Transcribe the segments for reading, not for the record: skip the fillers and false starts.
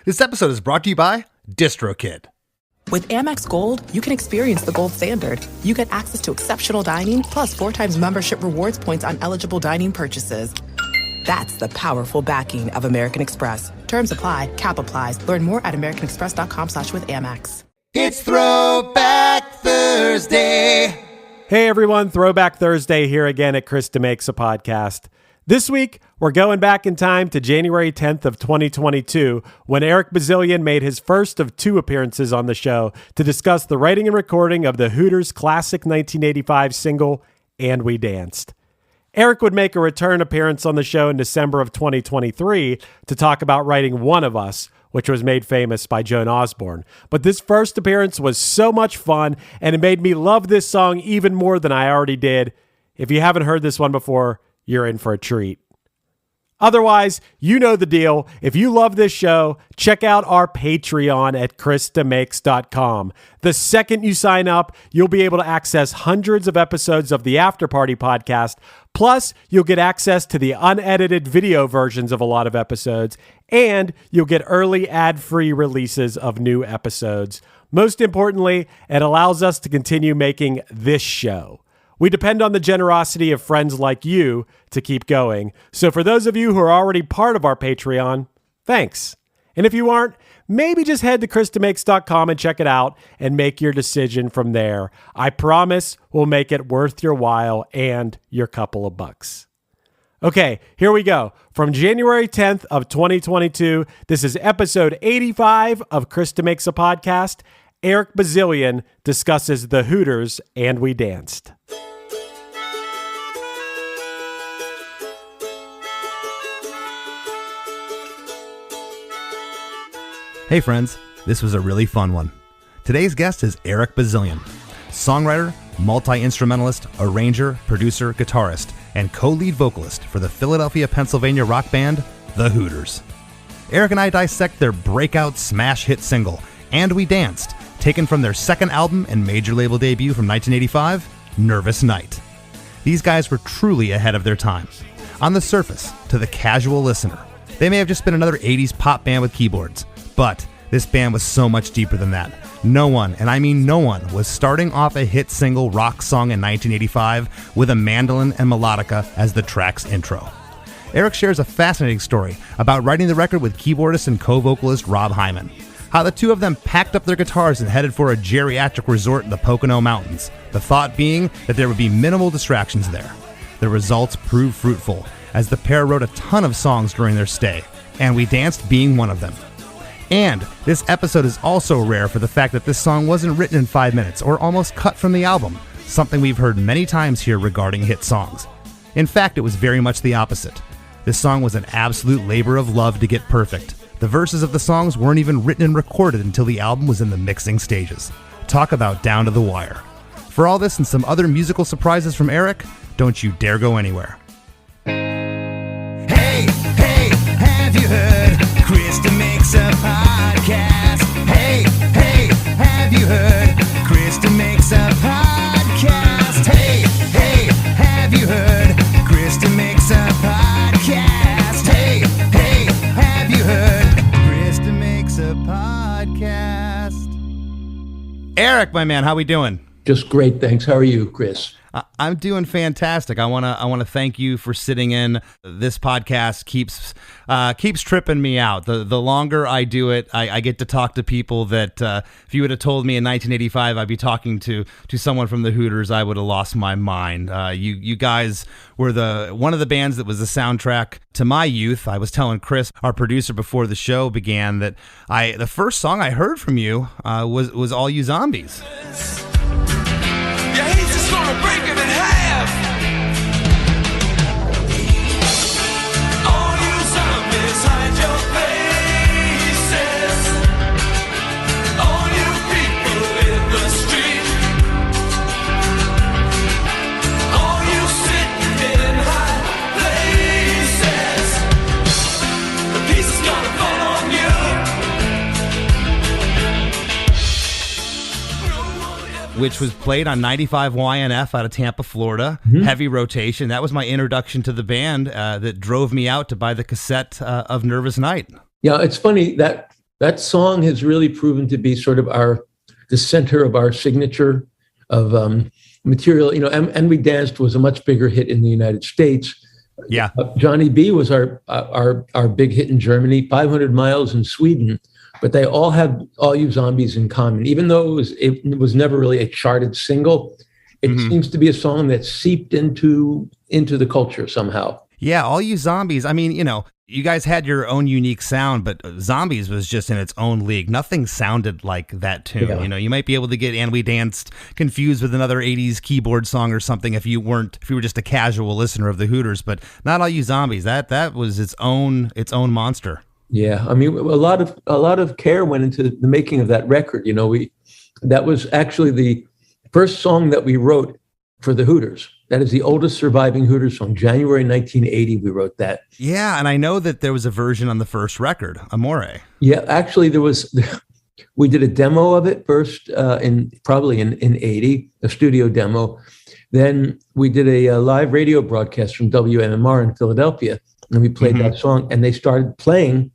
This episode is brought to you by DistroKid. With Amex Gold, you can experience the gold standard. You get access to exceptional dining, plus 4 times membership rewards points on eligible dining purchases. That's the powerful backing of American Express. Terms apply. Cap applies. Learn more at americanexpress.com/withAmex. It's Throwback Thursday. Hey everyone, Throwback Thursday here again at Chris DeMakes a Podcast. This week, we're going back in time to January 10th of 2022 when Eric Bazilian made his first of 2 appearances on the show to discuss the writing and recording of the Hooters classic 1985 single, And We Danced. Eric would make a return appearance on the show in December of 2023 to talk about writing One of Us, which was made famous by Joan Osborne. But this first appearance was so much fun, and it made me love this song even more than I already did. If you haven't heard this one before, you're in for a treat. Otherwise, you know the deal. If you love this show, check out our Patreon at chrisdemakes.com. The second you sign up, you'll be able to access hundreds of episodes of the After Party podcast. Plus, you'll get access to the unedited video versions of a lot of episodes, and you'll get early ad-free releases of new episodes. Most importantly, it allows us to continue making this show. We depend on the generosity of friends like you to keep going. So for those of you who are already part of our Patreon, thanks. And if you aren't, maybe just head to chrisdemakes.com and check it out and make your decision from there. I promise we'll make it worth your while and your couple of bucks. Okay, here we go. From January 10th of 2022, this is episode 85 of Chris DeMakes a Podcast. Eric Bazilian discusses the Hooters And We Danced. Hey friends, this was a really fun one. Today's guest is Eric Bazilian, songwriter, multi-instrumentalist, arranger, producer, guitarist, and co-lead vocalist for the Philadelphia, Pennsylvania rock band, The Hooters. Eric and I dissect their breakout smash hit single, And We Danced, taken from their second album and major label debut from 1985, Nervous Night. These guys were truly ahead of their time. On the surface, to the casual listener, they may have just been another 80s pop band with keyboards. But this band was so much deeper than that. No one, and I mean no one, was starting off a hit single rock song in 1985 with a mandolin and melodica as the track's intro. Eric shares a fascinating story about writing the record with keyboardist and co-vocalist Rob Hyman. How the two of them packed up their guitars and headed for a geriatric resort in the Pocono Mountains, the thought being that there would be minimal distractions there. The results proved fruitful, as the pair wrote a ton of songs during their stay, And We Danced being one of them. And this episode is also rare for the fact that this song wasn't written in 5 minutes or almost cut from the album, something we've heard many times here regarding hit songs. In fact, it was very much the opposite. This song was an absolute labor of love to get perfect. The verses of the songs weren't even written and recorded until the album was in the mixing stages. Talk about down to the wire. For all this and some other musical surprises from Eric, don't you dare go anywhere. Hey, have you heard? Chris DeMakes a Podcast. Hey, have you heard? Chris DeMakes a Podcast. Hey, have you heard? Chris DeMakes a Podcast. Hey, have you heard? Chris DeMakes a Podcast. Eric, my man, how we doing? Just great, thanks. How are you, Chris? I'm doing fantastic. I want to thank you for sitting in. This podcast keeps tripping me out. The longer I do it, I get to talk to people that if you would have told me in 1985 I'd be talking to someone from the Hooters, I would have lost my mind. You guys were one of the bands that was the soundtrack to my youth. I was telling Chris, our producer, before the show began, that the first song I heard from you was All You Zombies. Yeah, he's just gonna break it in half. All you zombies, hide your faces. All you people in the street. All you sitting in high places. The piece is gonna fall on you. Which was played on 95 YNF out of Tampa, Florida. Mm-hmm. Heavy rotation. That was my introduction to the band that drove me out to buy the cassette of Nervous Night. Yeah, it's funny that that song has really proven to be sort of the center of our signature of material. You know, and We Danced was a much bigger hit in the United States. Yeah. Johnny B was our big hit in Germany, 500 Miles in Sweden, but they all have All You Zombies in common. Even though it was never really a charted single, it seems to be a song that seeped into the culture somehow. Yeah, All You Zombies. I mean, you know, you guys had your own unique sound, but Zombies was just in its own league. Nothing sounded like that tune. Yeah. You know, you might be able to get And We Danced confused with another 80s keyboard song or something if you were just a casual listener of the Hooters, but not All You Zombies. That was its own monster. Yeah, I mean, a lot of care went into the making of that record. You know, that was actually the first song that we wrote for the Hooters. That is the oldest surviving Hooters song. January 1980, we wrote that. Yeah, and I know that there was a version on the first record, Amore. Yeah, actually, we did a demo of it first, in 80, a studio demo. Then we did a live radio broadcast from WMMR in Philadelphia, and we played that song, and they started playing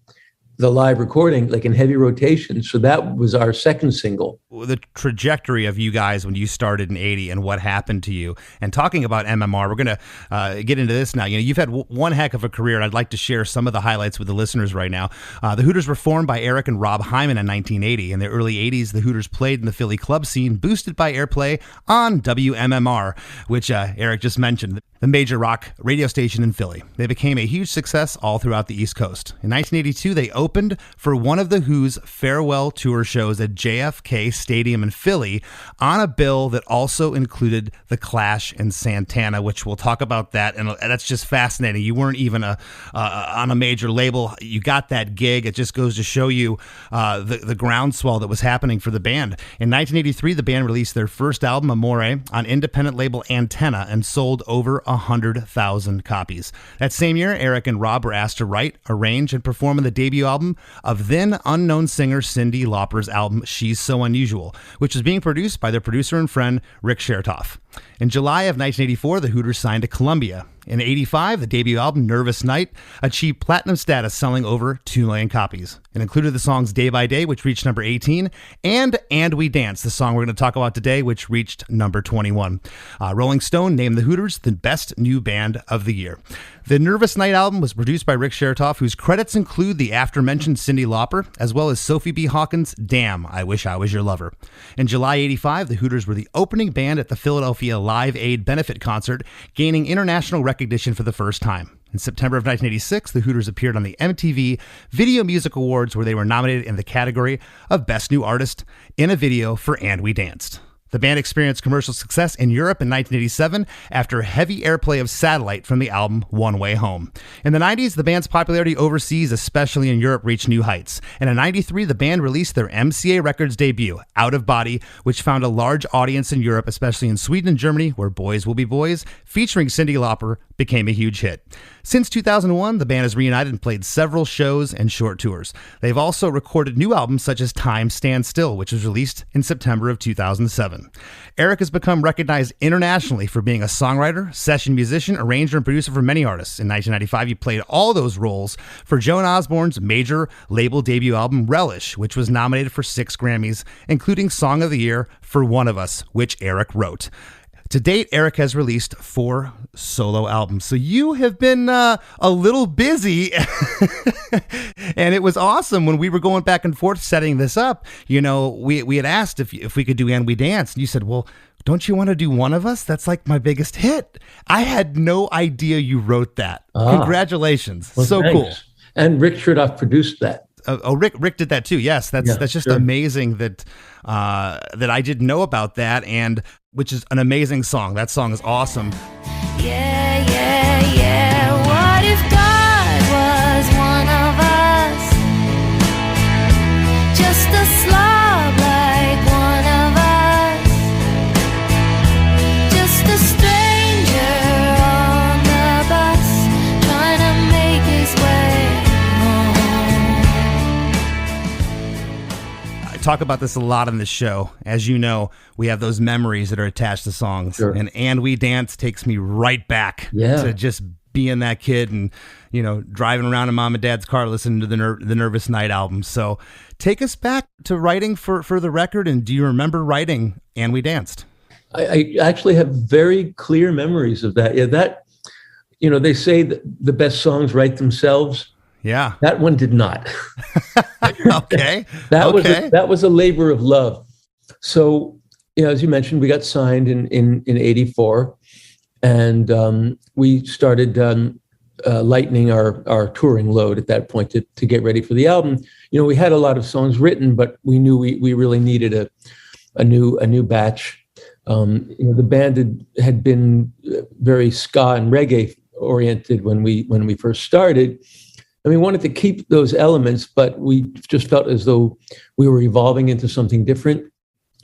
the live recording like in heavy rotation. So that was our second single. The trajectory of you guys when you started in 80 and what happened to you. And talking about MMR, we're going to get into this now. You know, you've had one heck of a career, and I'd like to share some of the highlights with the listeners right now. The Hooters were formed by Eric and Rob Hyman in 1980. In the early 80s, the Hooters played in the Philly club scene, boosted by airplay on WMMR, which Eric just mentioned, the major rock radio station in Philly. They became a huge success all throughout the East Coast. In 1982, they opened for one of the Who's farewell tour shows at JFK Stadium in Philly on a bill that also included The Clash and Santana, which we'll talk about that, and that's just fascinating. You weren't even on a major label. You got that gig. It just goes to show you the groundswell that was happening for the band. In 1983, the band released their first album, Amore, on independent label Antenna, and sold over 100,000 copies. That same year, Eric and Rob were asked to write, arrange, and perform on the debut album of then unknown singer Cyndi Lauper's album She's So Unusual, which was being produced by their producer and friend Rick Chertoff. In July of 1984, the Hooters signed to Columbia. In 85, the debut album Nervous Night achieved platinum status, selling over 2 million copies. It included the songs Day by Day, which reached number 18, and We Dance, the song we're going to talk about today, which reached number 21. Rolling Stone named the Hooters the best new band of the year. The Nervous Night album was produced by Rick Chertoff, whose credits include the aforementioned Cyndi Lauper, as well as Sophie B. Hawkins' Damn, I Wish I Was Your Lover. In July 85, the Hooters were the opening band at the Philadelphia Live Aid benefit concert, gaining international recognition for the first time. In September of 1986, the Hooters appeared on the MTV Video Music Awards, where they were nominated in the category of Best New Artist in a Video for And We Danced. The band experienced commercial success in Europe in 1987 after heavy airplay of Satellite from the album One Way Home. In the 90s, the band's popularity overseas, especially in Europe, reached new heights. And in 93, the band released their MCA Records debut, Out of Body, which found a large audience in Europe, especially in Sweden and Germany, where Boys Will Be Boys, featuring Cyndi Lauper, became a huge hit. Since 2001, the band has reunited and played several shows and short tours. They've also recorded new albums such as Time Stands Still, which was released in September of 2007. Eric has become recognized internationally for being a songwriter, session musician, arranger, and producer for many artists. In 1995, he played all those roles for Joan Osborne's major label debut album, Relish, which was nominated for 6 Grammys, including Song of the Year for One of Us, which Eric wrote. To date, Eric has released 4 solo albums. So you have been a little busy. And it was awesome when we were going back and forth setting this up. You know, we had asked if we could do And We Dance. And you said, well, don't you want to do One of Us? That's like my biggest hit. I had no idea you wrote that. Congratulations. Well, so thanks. Cool. And Rick Chertoff produced that. Rick did that too. Yes, that's just amazing that I didn't know about that, and which is an amazing song. That song is awesome. Yeah, yeah, yeah. What if God was one of us? Just a slob like one of us. Just a stranger on the bus trying to make his way home. I talk about this a lot on this show. As you know, we have those memories that are attached to songs. Sure. And We Dance takes me right back to just being that kid and, driving around in mom and dad's car listening to the Nervous Night album. So take us back to writing for the record. And do you remember writing And We Danced? I actually have very clear memories of that. Yeah, that, they say that the best songs write themselves. Yeah. That one did not. Okay. That was a labor of love. So, as you mentioned, we got signed in 84, and we started lightening our touring load at that point to get ready for the album. We had a lot of songs written, but we knew we really needed a new batch. The band had been very ska and reggae oriented when we first started, and we wanted to keep those elements, but we just felt as though we were evolving into something different.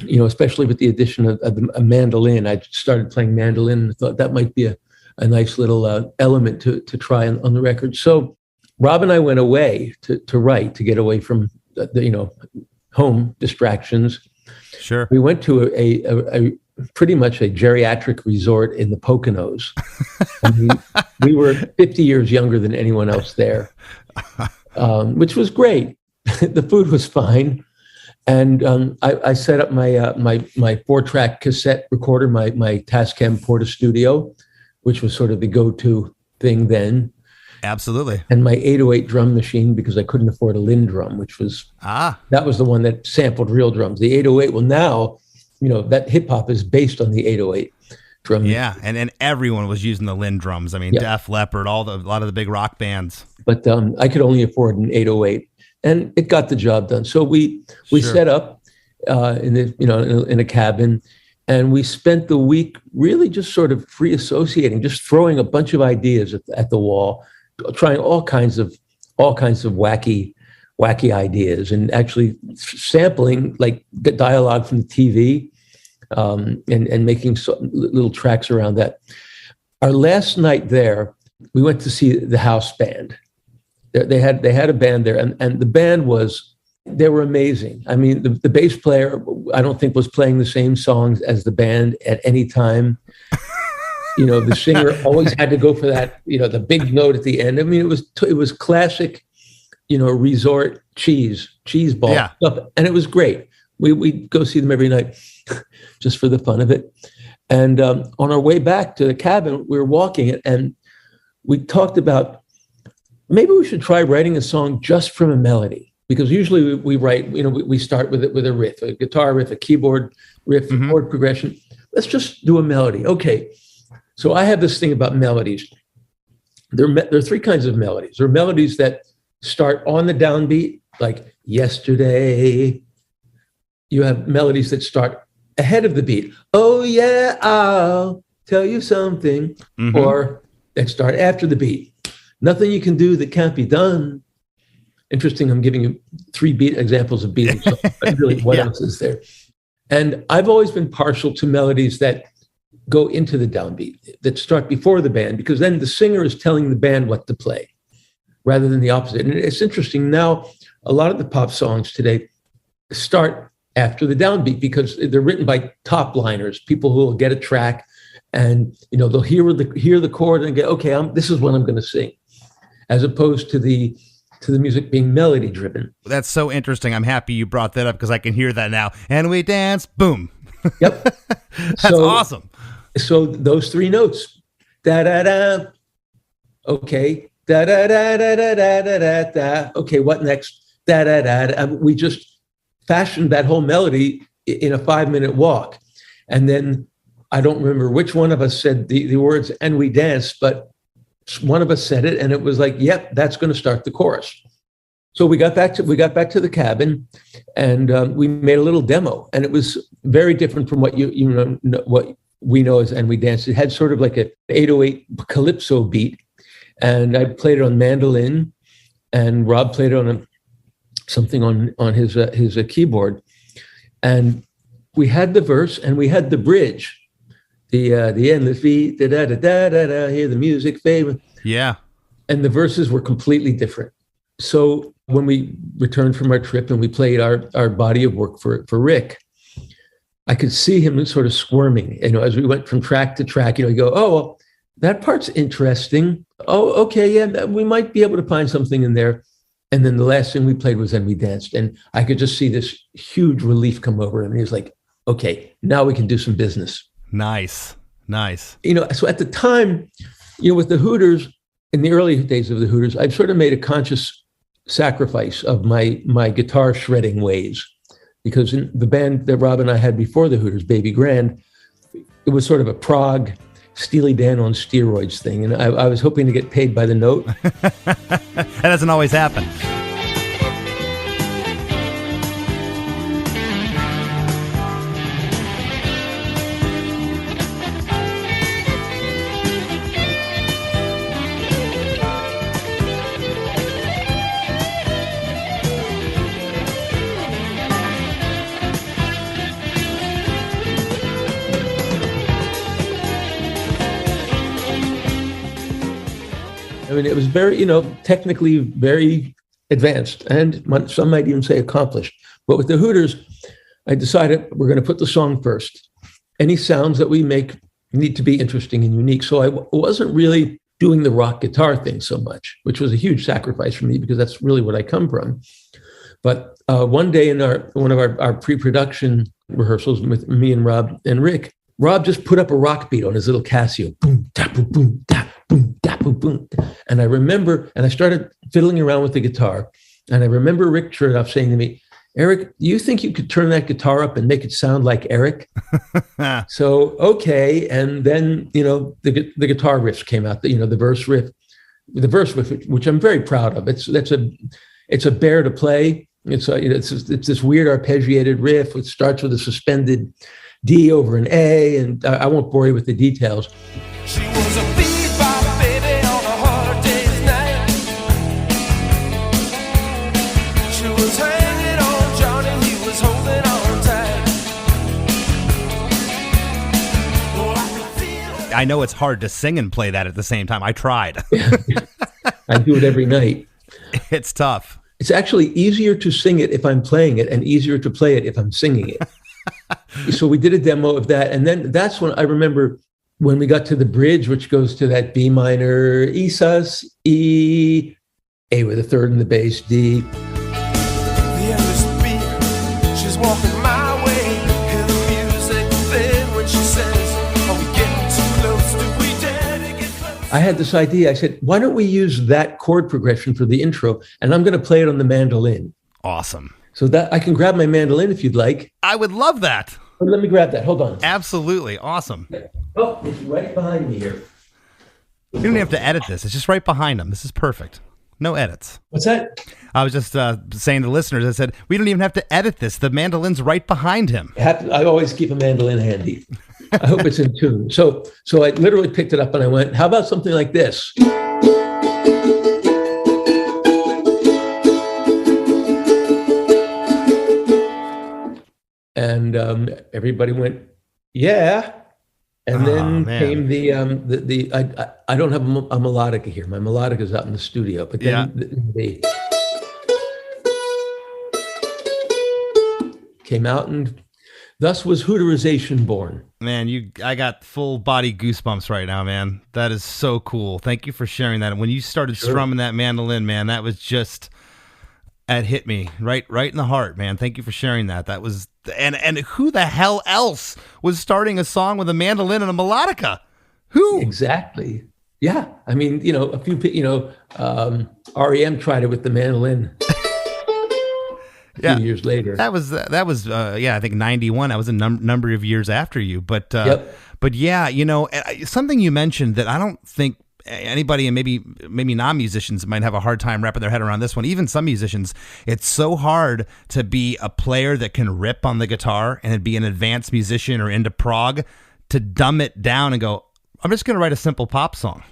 Especially with the addition of a mandolin. I started playing mandolin and thought that might be a nice little element to try on the record. So Rob and I went away to write, to get away from the home distractions. Sure. We went to a pretty much a geriatric resort in the Poconos. And we were 50 years younger than anyone else there, which was great. The food was fine. And I set up my 4-track cassette recorder, my Tascam Porta Studio, which was sort of the go-to thing then. Absolutely. And my 808 drum machine, because I couldn't afford a Linn drum, which was that was the one that sampled real drums. The 808. Well, now that hip hop is based on the 808 drum. Yeah, and everyone was using the Linn drums. I mean, Def Leppard, a lot of the big rock bands. But I could only afford an 808. And it got the job done. So we set up in a cabin, and we spent the week really just sort of free associating, just throwing a bunch of ideas at the wall, trying all kinds of wacky ideas, and actually sampling like the dialogue from the TV, and making little tracks around that. Our last night there, we went to see the house band. They had a band there, and the band they were amazing. I mean, the bass player, I don't think, was playing the same songs as the band at any time. The singer always had to go for that, the big note at the end. I mean, it was classic, resort cheese ball stuff, and it was great. We'd go see them every night just for the fun of it. And on our way back to the cabin, we were walking, and we talked about, maybe we should try writing a song just from a melody, because usually we write, we start with a riff, a guitar riff, a keyboard riff, a chord progression. Let's just do a melody. Okay. So I have this thing about melodies. There are 3 kinds of melodies. There are melodies that start on the downbeat, like yesterday. You have melodies that start ahead of the beat. Oh yeah, I'll tell you something. Or that start after the beat. Nothing you can do that can't be done. Interesting, I'm giving you 3 beat examples of Beatles. So really, what else is there? And I've always been partial to melodies that go into the downbeat, that start before the band, because then the singer is telling the band what to play, rather than the opposite. And it's interesting now, a lot of the pop songs today start after the downbeat because they're written by top liners, people who will get a track and they'll hear the chord and go, okay, this is what I'm going to sing, as opposed to the music being melody driven. That's so interesting. I'm happy you brought that up because I can hear that now. And we dance, boom. Yep. That's awesome. So those 3 notes, da da da. Okay, da da da da da da da da. Okay, what next? Da da da. We just fashioned that whole melody in a 5-minute walk, and then I don't remember which one of us said the words "and we danced," but one of us said it, and it was like, "Yep, that's going to start the chorus." So we got back to the cabin, and we made a little demo, and it was very different from what what we know as "and we danced." It had sort of like an 808 calypso beat, and I played it on mandolin, and Rob played it on something on his keyboard, and we had the verse and we had the bridge. The endless beat, da da da da da da. Hear the music fade. Yeah, and the verses were completely different. So when we returned from our trip and we played our body of work for Rick, I could see him sort of squirming. As we went from track to track, you go, oh, well, that part's interesting. Oh, okay, yeah, we might be able to find something in there. And then the last thing we played was Then We Danced. And I could just see this huge relief come over him. And he was like, okay, now we can do some business. Nice. So at the time, with the Hooters, in the early days of the Hooters, I'd sort of made a conscious sacrifice of my guitar shredding ways. Because in the band that Rob and I had before the Hooters, Baby Grand, it was sort of a prog Steely Dan on steroids thing. And I was hoping to get paid by the note. That doesn't always happen. I mean, it was very, technically very advanced, and some might even say accomplished. But with the Hooters, I decided we're going to put the song first. Any sounds that we make need to be interesting and unique. So I wasn't really doing the rock guitar thing so much, which was a huge sacrifice for me because that's really what I come from. But one day in one of our pre-production rehearsals with me and Rob and Rick, Rob just put up a rock beat on his little Casio. Boom, tap, boom, boom, tap, boom, tap, boom, boom. And I remember, and I started fiddling around with the guitar. And I remember Rick Chertoff saying to me, Eric, do you think you could turn that guitar up and make it sound like Eric? So, okay. And then, the guitar riffs came out, the verse riff, which I'm very proud of. It's a bear to play. It's this weird arpeggiated riff, which starts with a suspended D over an A, and I won't bore you with the details. She was a bebop baby on a hard day's night. She was hanging on Johnny, he was holding on tight. Oh, I could feel it. I know it's hard to sing and play that at the same time. I tried. I do it every night. It's tough. It's actually easier to sing it if I'm playing it and easier to play it if I'm singing it. So we did a demo of that. And then that's when I remember when we got to the bridge, which goes to that B minor, E sus, E, A with a third in the bass, D. The endless beat, she's walking my way. Hear the music then when she says, are we getting too close? Do we dare to get close? I had this idea. I said, why don't we use that chord progression for the intro? And I'm going to play it on the mandolin. Awesome. So that I can grab my mandolin if you'd like. I would love that. Let me grab that. Hold on. Absolutely. Awesome. Oh, it's right behind me here. You don't even have to edit this. It's just right behind him. This is perfect. No edits. What's that? I was just saying to listeners, I said, we don't even have to edit this. The mandolin's right behind him. I always keep a mandolin handy. I hope it's in tune. So I literally picked it up and I went, how about something like this? And everybody went, yeah. And then came the I don't have a melodica here. My melodica is out in the studio. But then the came out, and thus was Hooterization born. Man, I got full body goosebumps right now, man. That is so cool. Thank you for sharing that. And when you started strumming that mandolin, man, that was just, it hit me right in the heart, man. Thank you for sharing that. That was, and who the hell else was starting a song with a mandolin and a melodica? Who? Exactly. Yeah. I mean, a few, REM tried it with the mandolin. A few years later. That was I think 91. That was a number of years after you. But but yeah, something you mentioned that I don't think anybody, and maybe non-musicians, might have a hard time wrapping their head around this one. Even some musicians, it's so hard to be a player that can rip on the guitar and be an advanced musician or into prog, to dumb it down and go, I'm just going to write a simple pop song.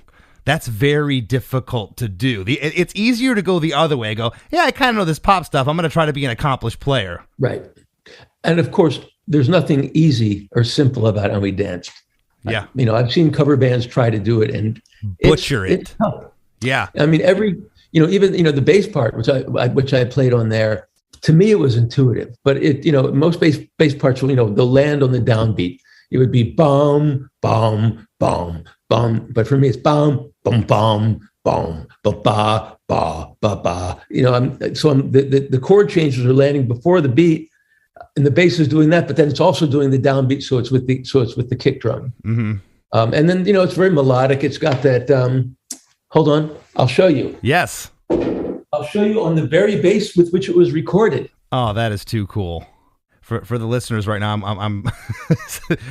That's very difficult to do. It's easier to go the other way. Go, yeah, I kind of know this pop stuff. I'm going to try to be an accomplished player. Right. And of course, there's nothing easy or simple about How We Danced. Yeah. I've seen cover bands try to do it and butcher it. It's tough. Yeah. I mean, even the bass part, which I played on there, to me, it was intuitive, but most bass parts, they'll land on the downbeat. it would be bum, bum, bum, bum. But for me, it's bum, bum, bum, bum, ba, ba, ba, ba, ba. The chord changes are landing before the beat, and the bass is doing that, but then it's also doing the downbeat, so it's with the kick drum. Mm-hmm. And then it's very melodic. It's got that. Hold on, I'll show you. Yes, I'll show you on the very bass with which it was recorded. Oh, that is too cool. For the listeners right now, I'm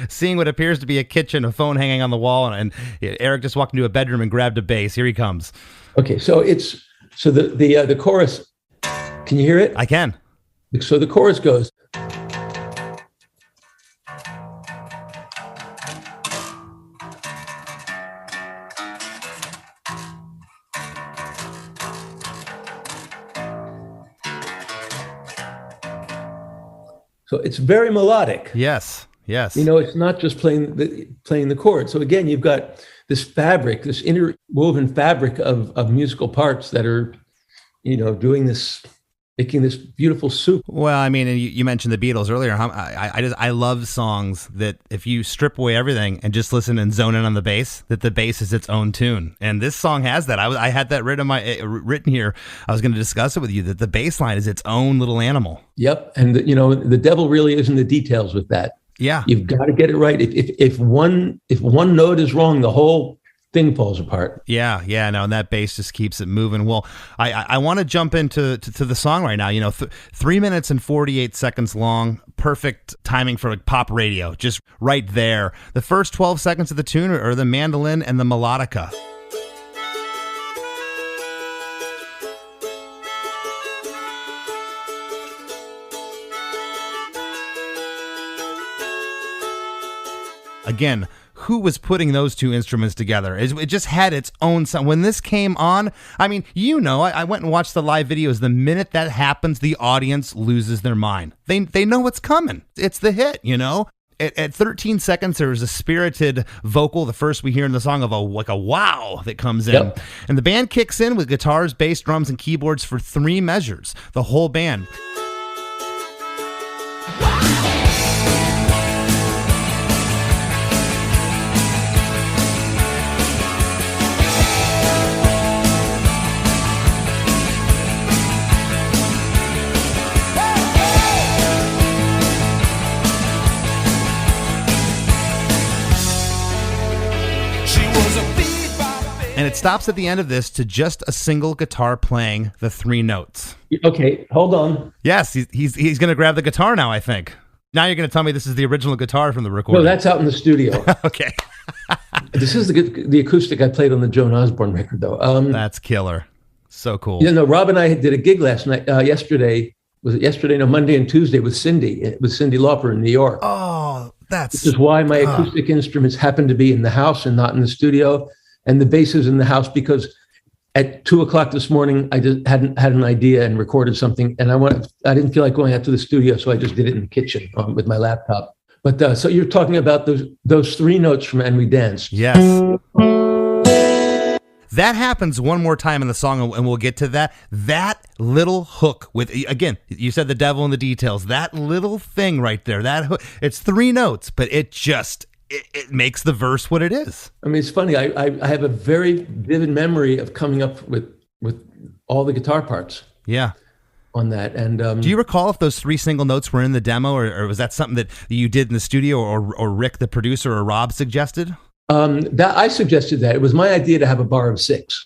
seeing what appears to be a kitchen, a phone hanging on the wall, and Eric just walked into a bedroom and grabbed a bass. Here he comes. Okay, so the chorus. Can you hear it? I can. So the chorus goes. So it's very melodic. Yes. It's not just playing the chord. So again, you've got this fabric, this interwoven fabric of musical parts that are, doing this, making this beautiful soup. Well, I mean, you mentioned the Beatles earlier. I love songs that if you strip away everything and just listen and zone in on the bass, that the bass is its own tune. And this song has that. I had that written here. I was going to discuss it with you, that the bass line is its own little animal. Yep. And the devil really is in the details with that. Yeah. You've got to get it right. If one note is wrong, the whole thing falls apart. Yeah, no, and that bass just keeps it moving. Well, I want to jump into the song right now. 3 minutes and 48 seconds long, perfect timing for like pop radio, just right there. The first 12 seconds of the tune are the mandolin and the melodica. Again, who was putting those two instruments together? It just had its own sound. When this came on, I mean, I went and watched the live videos. The minute that happens, the audience loses their mind. They know what's coming. It's the hit, At 13 seconds, there was a spirited vocal, the first we hear in the song, of a wow that comes in. Yep. And the band kicks in with guitars, bass, drums, and keyboards for 3 measures. The whole band. And it stops at the end of this to just a single guitar playing the 3 notes. Okay, hold on. Yes, he's going to grab the guitar now, I think. Now you're going to tell me this is the original guitar from the recording. No, that's out in the studio. Okay. This is the acoustic I played on the Joan Osborne record, though. That's killer. So cool. Rob and I did a gig last night, yesterday. Was it yesterday? No, Monday and Tuesday with Cindy Lauper in New York. Oh, This is why my acoustic instruments happen to be in the house and not in the studio. And the bass is in the house because at 2:00 this morning, I just had an idea and recorded something. And I didn't feel like going out to the studio, so I just did it in the kitchen with my laptop. But so you're talking about those 3 notes from And We Danced. Yes. That happens one more time in the song, and we'll get to that. That little hook with, again, you said the devil in the details. That little thing right there, that hook, it's 3 notes, but it makes the verse what it is. I mean, it's funny. I have a very vivid memory of coming up with all the guitar parts. Yeah. On that. And do you recall if those 3 single notes were in the demo, or was that something that you did in the studio, or Rick, the producer, or Rob suggested? That I suggested that. It was my idea to have a bar of 6,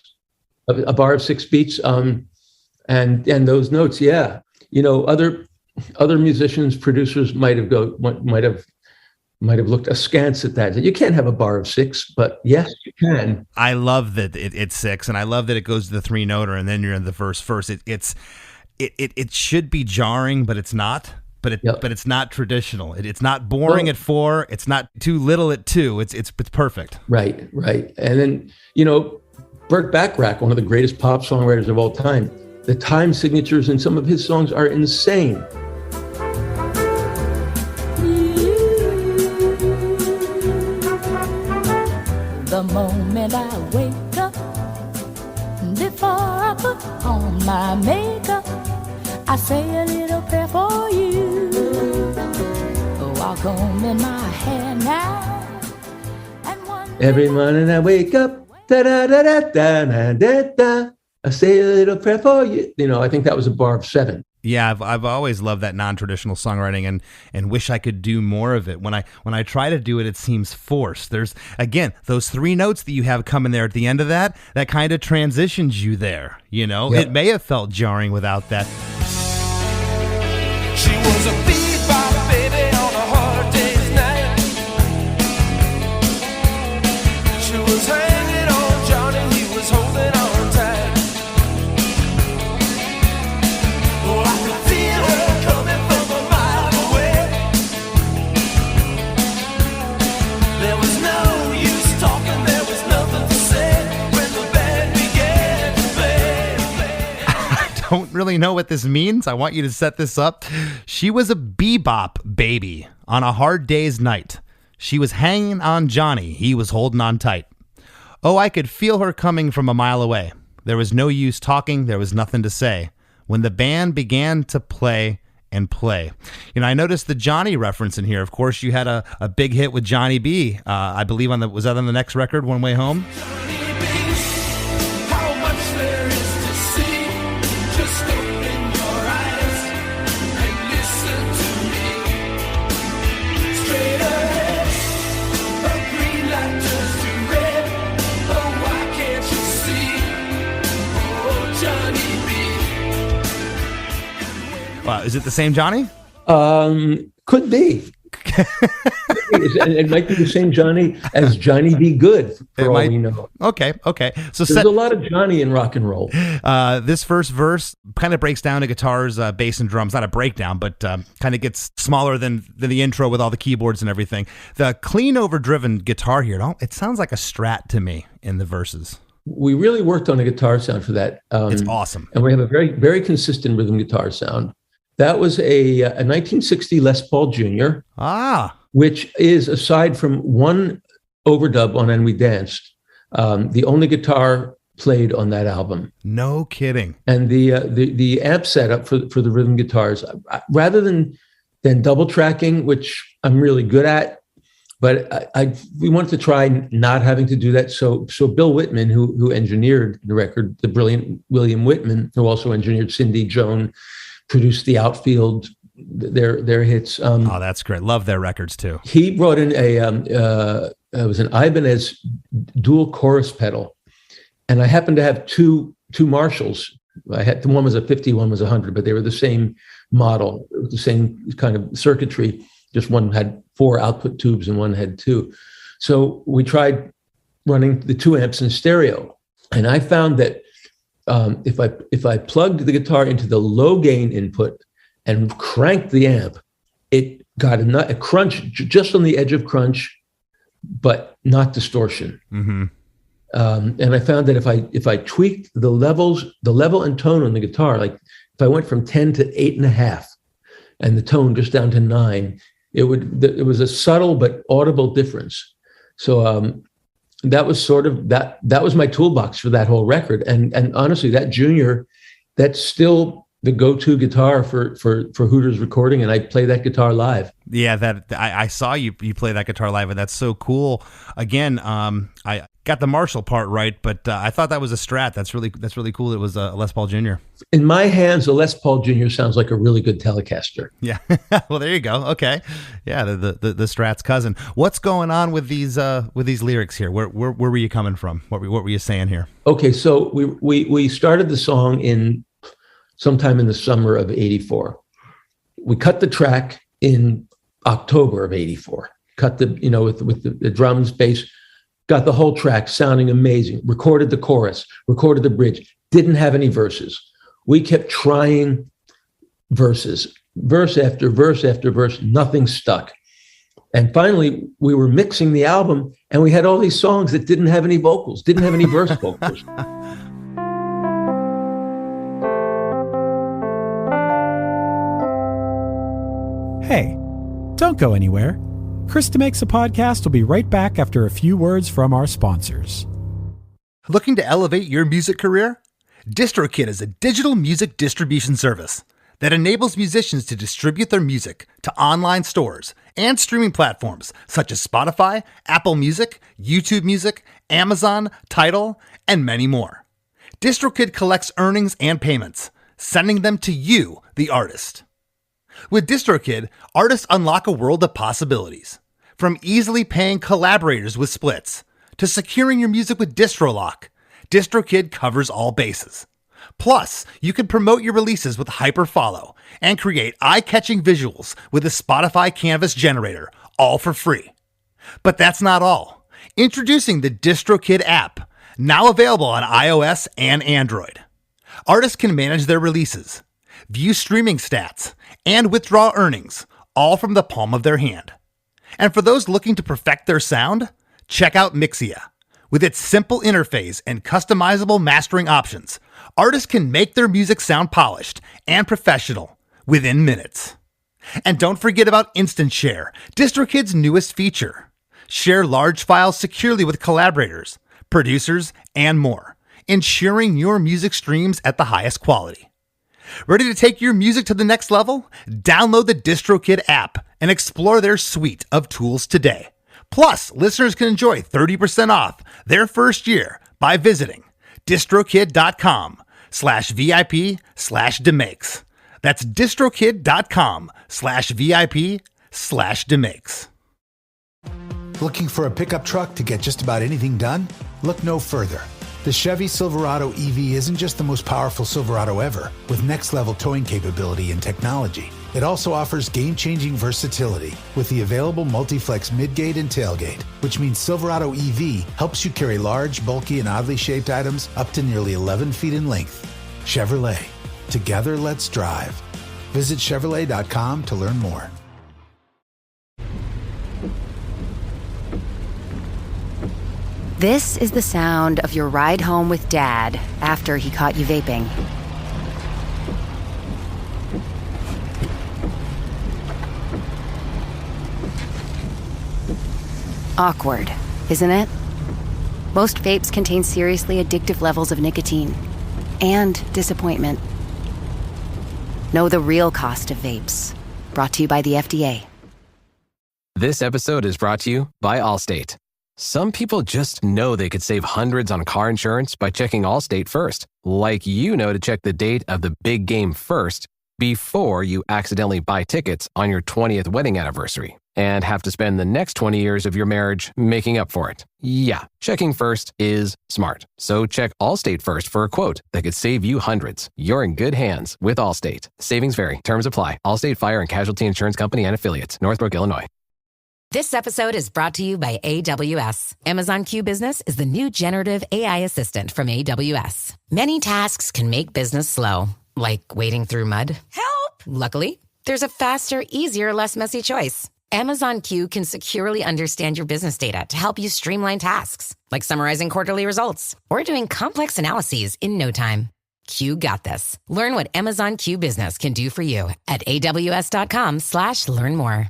a bar of 6 beats, and those notes. Yeah, other musicians, producers might have looked askance at that. You can't have a bar of 6, but yes, you can. I love that it's 6, and I love that it goes to the 3-noter, and then you're in the first verse. It should be jarring, but it's not. But it's not traditional. It's not boring at 4. It's not too little at 2. It's perfect. Right. And then Burt Bacharach, one of the greatest pop songwriters of all time. The time signatures in some of his songs are insane. The moment I wake up, before I put on my makeup, I say a little prayer for you. Walk comb in my hair now. Every morning I wake up, da-da-da-da-da-da-da-da. I say a little prayer for you. You know, I think that was a bar of 7. Yeah, I've always loved that non-traditional songwriting and wish I could do more of it. When I try to do it, it seems forced. There's, again, those 3 notes that you have coming there at the end of that kind of transitions you there, you know? Yep. It may have felt jarring without that. She was a bebop baby on a hard day's night. She was hanging on Johnny, he was holding on tight. Oh, I could feel her coming from a mile away. There was no use talking, there was nothing to say when the band began to play. I don't really know what this means. I want you to set this up. She was a bebop baby on a hard day's night. She was hanging on Johnny. He was holding on tight. Oh, I could feel her coming from a mile away. There was no use talking. There was nothing to say. When the band began to play and play. You know, I noticed the Johnny reference in here. Of course, you had a big hit with Johnny B. I believe was that on the next record, One Way Home? How much there is to see. Just open your eyes and listen to me. Straight ahead, a green light turns to red. Oh, why can't you see? Oh, Johnny B. Wow, is it the same Johnny? Could be. It might be the same Johnny as Johnny B. Good, for all we know. Okay. So There's a lot of Johnny in rock and roll. This first verse kind of breaks down to guitars, bass, and drums. Not a breakdown, but kind of gets smaller than the intro with all the keyboards and everything. The clean, overdriven guitar here, it sounds like a Strat to me in the verses. We really worked on a guitar sound for that. It's awesome. And we have a very, very consistent rhythm guitar sound. That was a 1960 Les Paul Jr., which is, aside from one overdub on And We Danced, the only guitar played on that album. No kidding. And the amp setup for the rhythm guitars, rather than double tracking, which I'm really good at, but we wanted to try not having to do that. So Bill Whitman, who engineered the record, the brilliant William Whitman, who also engineered Cindy Joan, produced the Outfield, their hits. Oh, that's great. Love their records too. He brought in it was an Ibanez dual chorus pedal, and I happened to have two Marshalls. One was a 50, one was 100, but they were the same model, the same kind of circuitry. Just one had 4 output tubes and one had 2. So we tried running the 2 amps in stereo, and I found that if I plugged the guitar into the low gain input and cranked the amp, it got a crunch just on the edge of crunch, but not distortion. Mm-hmm. And I found that if I tweaked the level and tone on the guitar, like if I went from 10 to 8.5 and the tone just down to 9, it was a subtle but audible difference. So that was sort of that was my toolbox for that whole record. And honestly, that Junior, that's still the go-to guitar for Hooters recording, and I play that guitar live. Yeah, I saw you play that guitar live, and that's so cool. Again, I got the Marshall part right, but I thought that was a Strat. That's really cool. It was a Les Paul Jr. In my hands, a Les Paul Jr. sounds like a really good Telecaster. Yeah. Well, there you go. Okay. Yeah, the Strat's cousin. What's going on with these lyrics here? Where were you coming from? What were you saying here? Okay, so we started the song in sometime in the summer of '84. We cut the track in October of '84. Cut with the drums, bass, got the whole track sounding amazing. Recorded the chorus, recorded the bridge. Didn't have any verses. We kept trying verses, verse after verse after verse. Nothing stuck. And finally, we were mixing the album, and we had all these songs that didn't have any vocals, didn't have any verse vocals. Hey, don't go anywhere. Chris DeMakes a Podcast will be right back after a few words from our sponsors. Looking to elevate your music career? DistroKid is a digital music distribution service. that enables musicians to distribute their music to online stores and streaming platforms such as Spotify, Apple Music, YouTube Music, Amazon, Tidal, and many more. DistroKid collects earnings and payments, sending them to you, the artist. With DistroKid, artists unlock a world of possibilities. From easily paying collaborators with splits, to securing your music with DistroLock, DistroKid covers all bases. Plus, you can promote your releases with Hyperfollow and create eye-catching visuals with a Spotify Canvas generator, all for free. But that's not all. Introducing the DistroKid app, now available on iOS and Android. Artists can manage their releases, view streaming stats, and withdraw earnings, all from the palm of their hand. And for those looking to perfect their sound, check out Mixia. With its simple interface and customizable mastering options, artists can make their music sound polished and professional within minutes. And don't forget about Instant Share, DistroKid's newest feature. Share large files securely with collaborators, producers, and more, ensuring your music streams at the highest quality. Ready to take your music to the next level? Download the DistroKid app and explore their suite of tools today. Plus, listeners can enjoy 30% off their first year by visiting distrokid.com/VIP/DeMakes. That's distrokid.com/VIP/DeMakes. Looking for a pickup truck to get just about anything done? Look no further. The Chevy Silverado EV isn't just the most powerful Silverado ever, with next-level towing capability and technology. It also offers game-changing versatility with the available multi-flex midgate and tailgate, which means Silverado EV helps you carry large, bulky, and oddly shaped items up to nearly 11 feet in length. Chevrolet. Together, let's drive. Visit Chevrolet.com to learn more. This is the sound of your ride home with Dad after he caught you vaping. Awkward, isn't it? Most vapes contain seriously addictive levels of nicotine and disappointment. Know the real cost of vapes. Brought to you by the FDA. This episode is brought to you by Allstate. Some people just know they could save hundreds on car insurance by checking Allstate first. Like you know to check the date of the big game first before you accidentally buy tickets on your 20th wedding anniversary and have to spend the next 20 years of your marriage making up for it. Yeah, checking first is smart. So check Allstate first for a quote that could save you hundreds. You're in good hands with Allstate. Savings vary. Terms apply. Allstate Fire and Casualty Insurance Company and Affiliates. Northbrook, Illinois. This episode is brought to you by AWS. Amazon Q Business is the new generative AI assistant from AWS. Many tasks can make business slow, like wading through mud. Help! Luckily, there's a faster, easier, less messy choice. Amazon Q can securely understand your business data to help you streamline tasks, like summarizing quarterly results or doing complex analyses in no time. Q got this. Learn what Amazon Q Business can do for you at aws.com/learn more.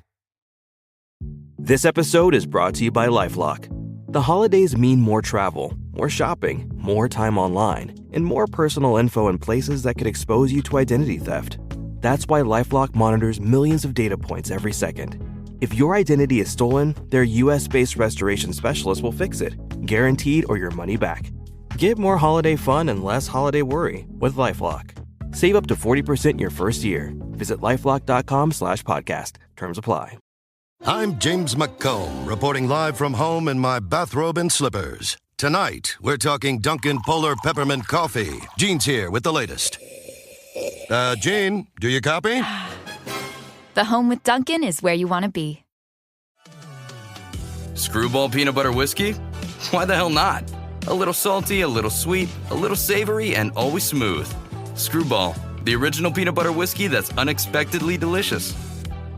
This episode is brought to you by LifeLock. The holidays mean more travel, more shopping, more time online, and more personal info in places that could expose you to identity theft. That's why LifeLock monitors millions of data points every second. If your identity is stolen, their US-based restoration specialist will fix it, guaranteed or your money back. Get more holiday fun and less holiday worry with LifeLock. Save up to 40% your first year. Visit LifeLock.com/podcast. Terms apply. I'm James McComb, reporting live from home in my bathrobe and slippers. Tonight, we're talking Dunkin' Polar Peppermint Coffee. Gene's here with the latest. Gene, do you copy? The home with Dunkin' is where you want to be. Screwball peanut butter whiskey? Why the hell not? A little salty, a little sweet, a little savory, and always smooth. Screwball, the original peanut butter whiskey that's unexpectedly delicious.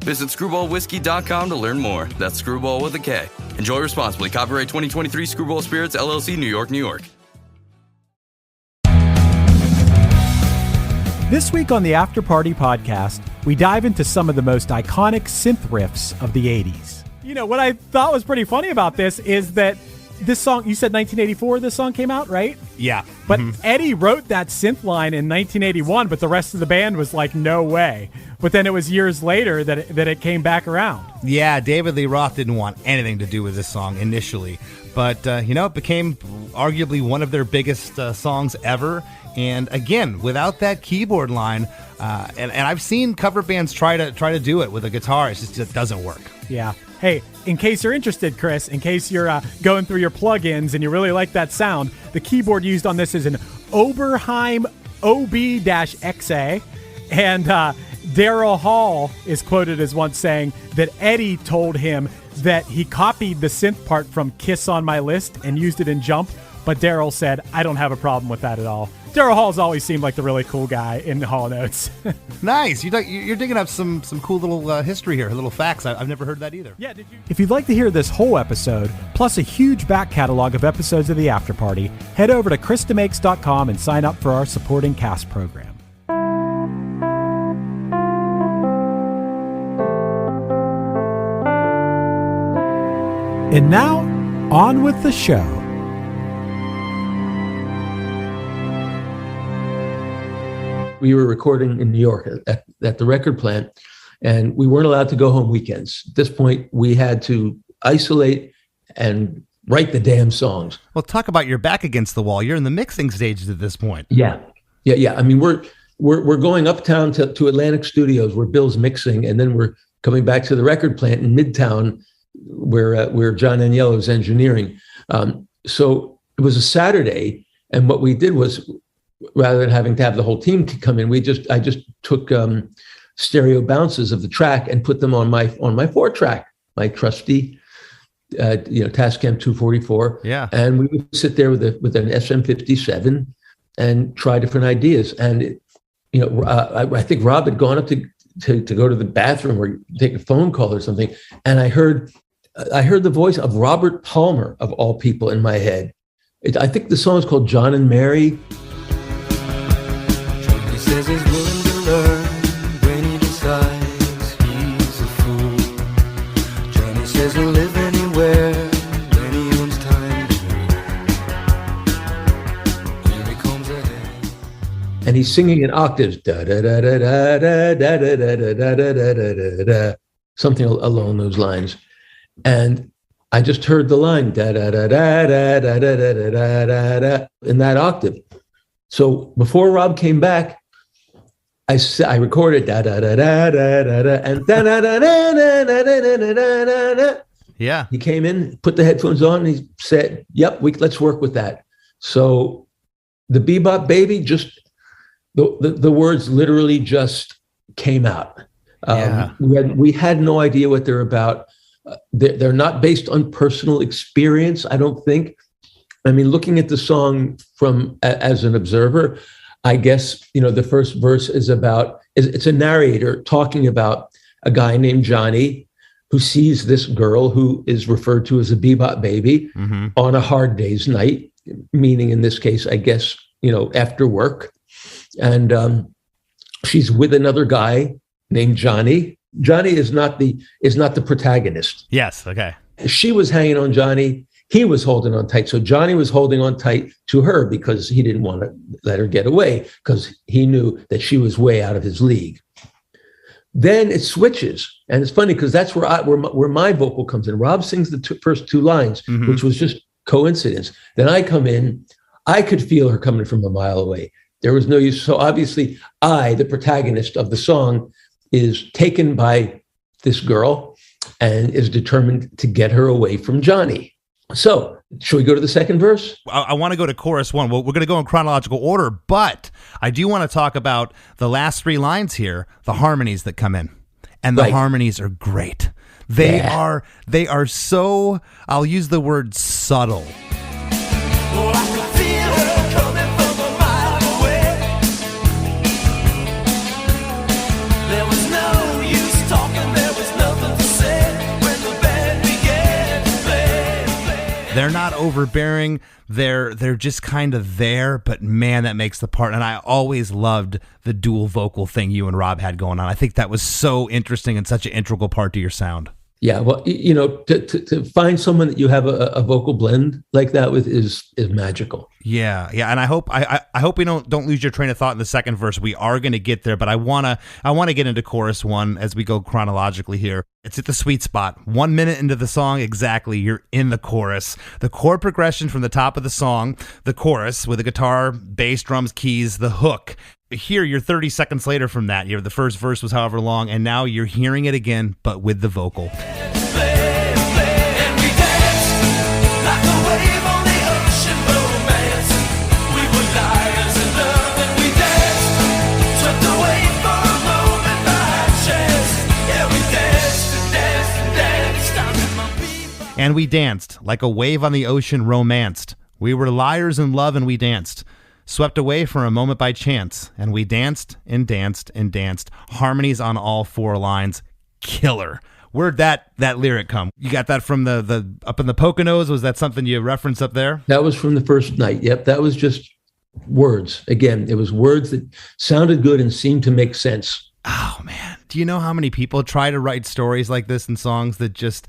Visit screwballwhiskey.com to learn more. That's Screwball with a K. Enjoy responsibly. Copyright 2023 Screwball Spirits, LLC, New York, New York. This week on the After Party podcast, we dive into some of the most iconic synth riffs of the 80s. You know, what I thought was pretty funny about this is that this song, you said 1984 this song came out, right? Yeah. But Eddie wrote that synth line in 1981, but the rest of the band was like, no way. But then it was years later that it came back around. Yeah, David Lee Roth didn't want anything to do with this song initially. But, it became arguably one of their biggest songs ever. And again, without that keyboard line, and I've seen cover bands try to do it with a guitar. It just doesn't work. Yeah. Hey, in case you're interested, Chris, in case you're going through your plugins and you really like that sound, the keyboard used on this is an Oberheim OB-XA. And Daryl Hall is quoted as once saying that Eddie told him that he copied the synth part from Kiss on My List and used it in Jump, but Daryl said, I don't have a problem with that at all. Daryl Hall's always seemed like the really cool guy in Hall Notes. Nice. You're digging up some cool little history here, little facts. I've never heard that either. Yeah, did you? If you'd like to hear this whole episode, plus a huge back catalog of episodes of The After Party, head over to ChrisDeMakes.com and sign up for our supporting cast program. And now, on with the show. We were recording in New York at the record plant, and we weren't allowed to go home weekends. At this point, we had to isolate and write the damn songs. Well, talk about your back against the wall. You're in the mixing stages at this point. Yeah. I mean, we're going uptown to Atlantic Studios where Bill's mixing, and then we're coming back to the record plant in Midtown where John Aniello's engineering. So it was a Saturday, and what we did was, rather than having to have the whole team come in, I just took stereo bounces of the track and put them on my 4-track, my trusty, Tascam 244. Yeah. And we would sit there with an SM57 and try different ideas. And I think Rob had gone up to go to the bathroom or take a phone call or something, and I heard the voice of Robert Palmer, of all people, in my head. I think the song is called John and Mary. He says he's willing to learn when he decides he's a fool. Johnny says he'll live anywhere when he owns time. Here he comes ahead. And he's singing in octaves, da da da da da da da da da da da da da da, something along those lines. And I just heard the line da da da da da da da da da da da in that octave. So before Rob came back, I recorded da da da da da da da and da da da da da da da da da da. Yeah. He came in, put the headphones on, and he said, "Yep, let's work with that." So the Bebop Baby, just the words literally just came out. We had no idea what they're about. They're not based on personal experience, I don't think. I mean, looking at the song as an observer, I guess, the first verse is it's a narrator talking about a guy named Johnny who sees this girl who is referred to as a Bebop Baby on a hard day's night, meaning in this case, I guess, after work. And she's with another guy named Johnny. Johnny is not the protagonist. Yes. Okay. She was hanging on Johnny. He was holding on tight. So Johnny was holding on tight to her because he didn't want to let her get away, because he knew that she was way out of his league. Then it switches. And it's funny because that's where my vocal comes in. Rob sings the first two lines, which was just coincidence. Then I come in. I could feel her coming from a mile away. There was no use. So obviously the protagonist of the song, is taken by this girl and is determined to get her away from Johnny. So, should we go to the second verse? I want to go to chorus one. Well, we're going to go in chronological order, but I do want to talk about the last three lines here, the harmonies that come in. And the harmonies are great. They are so, I'll use the word subtle. Oh, I can feel her coming from a mile away. There was no use talking, there was nothing to say when the band began to play. They're not overbearing. They're just kind of there, but man, that makes the part. And I always loved the dual vocal thing you and Rob had going on. I think that was so interesting and such an integral part to your sound. Yeah, well, to find someone that you have a vocal blend like that with is magical. Yeah, and I hope we don't lose your train of thought in the second verse. We are going to get there, but I wanna get into chorus one as we go chronologically here. It's at the sweet spot. 1 minute into the song, exactly, you're in the chorus. The chord progression from the top of the song, the chorus with the guitar, bass, drums, keys, the hook. Here, you're 30 seconds later from that. The first verse was however long, and now you're hearing it again, but with the vocal. And we danced, like a wave on the ocean romanced. We were liars in love and we danced. Swept away for a moment by chance, and we danced and danced and danced. Harmonies on all 4 lines. Killer. Where'd that lyric come? You got that from the up in the Poconos? Was that something you referenced up there? That was from the first night. Yep, that was just words. Again, it was words that sounded good and seemed to make sense. Oh, man. Do you know how many people try to write stories like this in songs that just...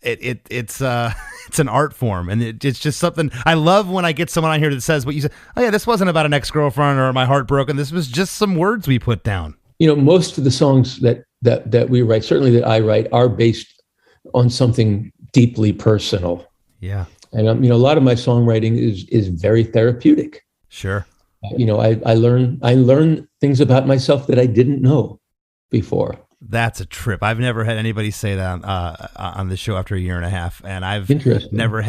It's an art form, and it's just something I love when I get someone on here that says what you said. Oh yeah, this wasn't about an ex-girlfriend or my heart broken. This was just some words we put down. Most of the songs that we write, certainly that I write, are based on something deeply personal. Yeah, and a lot of my songwriting is very therapeutic. Sure. I learn things about myself that I didn't know before. That's a trip. I've never had anybody say that on the show after a year and a half, and I've never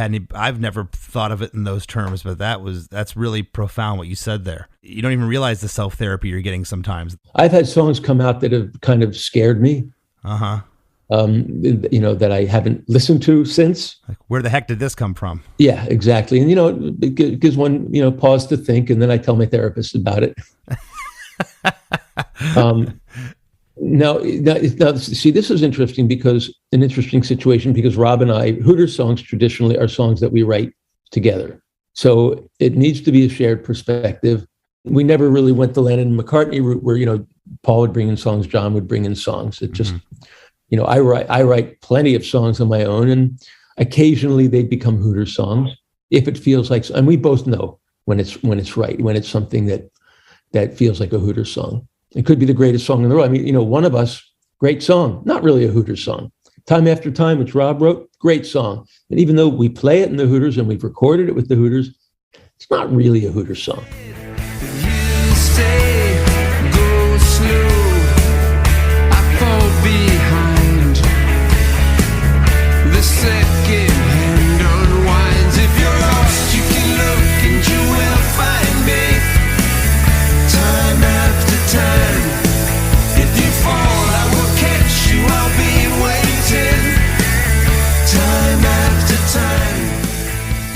thought of it in those terms. But that's really profound what you said there. You don't even realize the self therapy you're getting sometimes. I've had songs come out that have kind of scared me. That I haven't listened to since. Like, where the heck did this come from? Yeah, exactly. And it gives one pause to think, and then I tell my therapist about it. Now, see, this is interesting an interesting situation because Rob and I, Hooters songs traditionally are songs that we write together. So it needs to be a shared perspective. We never really went the Lennon and McCartney route where, Paul would bring in songs, John would bring in songs. It just, I write plenty of songs on my own, and occasionally they become Hooters songs if it feels like, and we both know when it's right, when it's something that feels like a Hooters song. It could be the greatest song in the world. I mean, One of Us, great song, not really a Hooters song. Time After Time, which Rob wrote, great song. And even though we play it in the Hooters and we've recorded it with the Hooters, it's not really a Hooters song. You say, go slow, I fall behind. The second hand unwinds. If you're lost, you can look and you will find me. Time after time. If you fall, I will catch you. I'll be waiting. Time after time.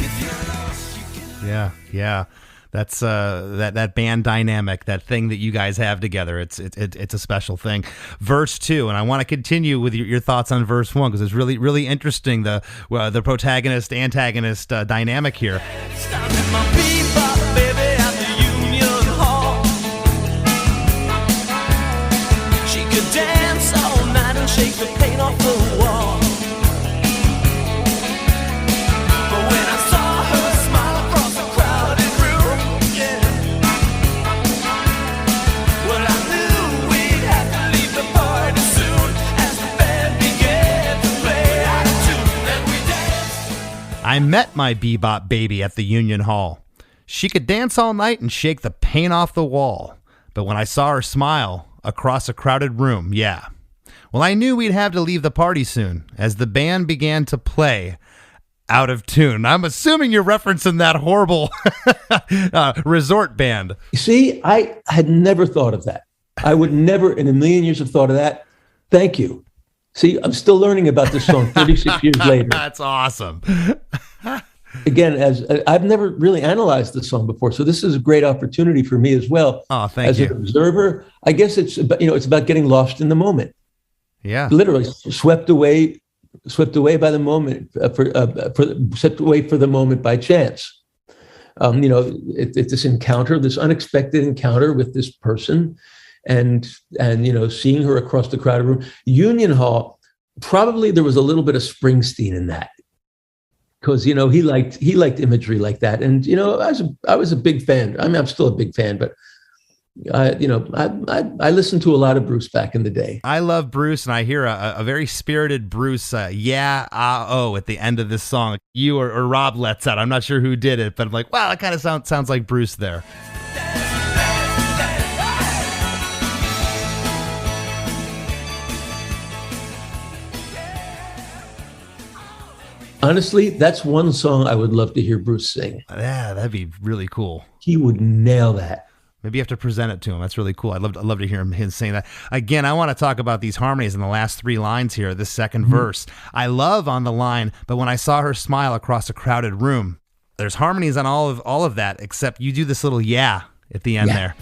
If you're lost, you can. Yeah. That's that band dynamic, that thing that you guys have together. It's a special thing. Verse 2, and I want to continue with your thoughts on verse 1 because it's really, really interesting, the protagonist antagonist dynamic here. Dance all night and shake the paint off the wall. But when I saw her smile across the crowded room, yeah, well, I knew we'd have to leave the party soon as the band began to play out of tune and we danced. I met my bebop baby at the Union Hall. She could dance all night and shake the paint off the wall. But when I saw her smile across a crowded room, yeah. Well, I knew we'd have to leave the party soon as the band began to play out of tune. I'm assuming you're referencing that horrible resort band. See, I had never thought of that. I would never in a million years have thought of that. Thank you. See, I'm still learning about this song 36 years later. That's awesome. Again, as I've never really analyzed the song before, so this is a great opportunity for me as well. Oh, thank you. As an observer, I guess it's about getting lost in the moment. Yeah, literally swept away by the moment, swept away for the moment by chance. It's this encounter, this unexpected encounter with this person, and seeing her across the crowded room. Union Hall probably there was a little bit of Springsteen in that, because he liked imagery like that, and I was a big fan. I mean, I'm still a big fan, but I listened to a lot of Bruce back in the day. I love Bruce, and I hear a very spirited Bruce, at the end of this song. You or Rob lets out. I'm not sure who did it, but I'm like, wow, that kind of sounds like Bruce there. Honestly, that's one song I would love to hear Bruce sing. Yeah, that'd be really cool. He would nail that. Maybe you have to present it to him. That's really cool. I'd love to hear him saying that. Again, I want to talk about these harmonies in the last 3 lines here, this second verse. I love on the line, but when I saw her smile across a crowded room, there's harmonies on all of that, except you do this little yeah at the end there.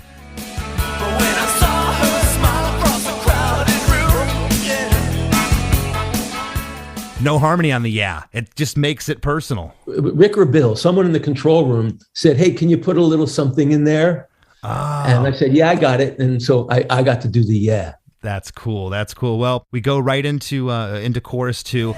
No harmony on the yeah. It just makes it personal. Rick or Bill, someone in the control room said, hey, can you put a little something in there? Oh. And I said, yeah, I got it. And so I got to do the yeah. That's cool. That's cool. Well, we go right into chorus 2.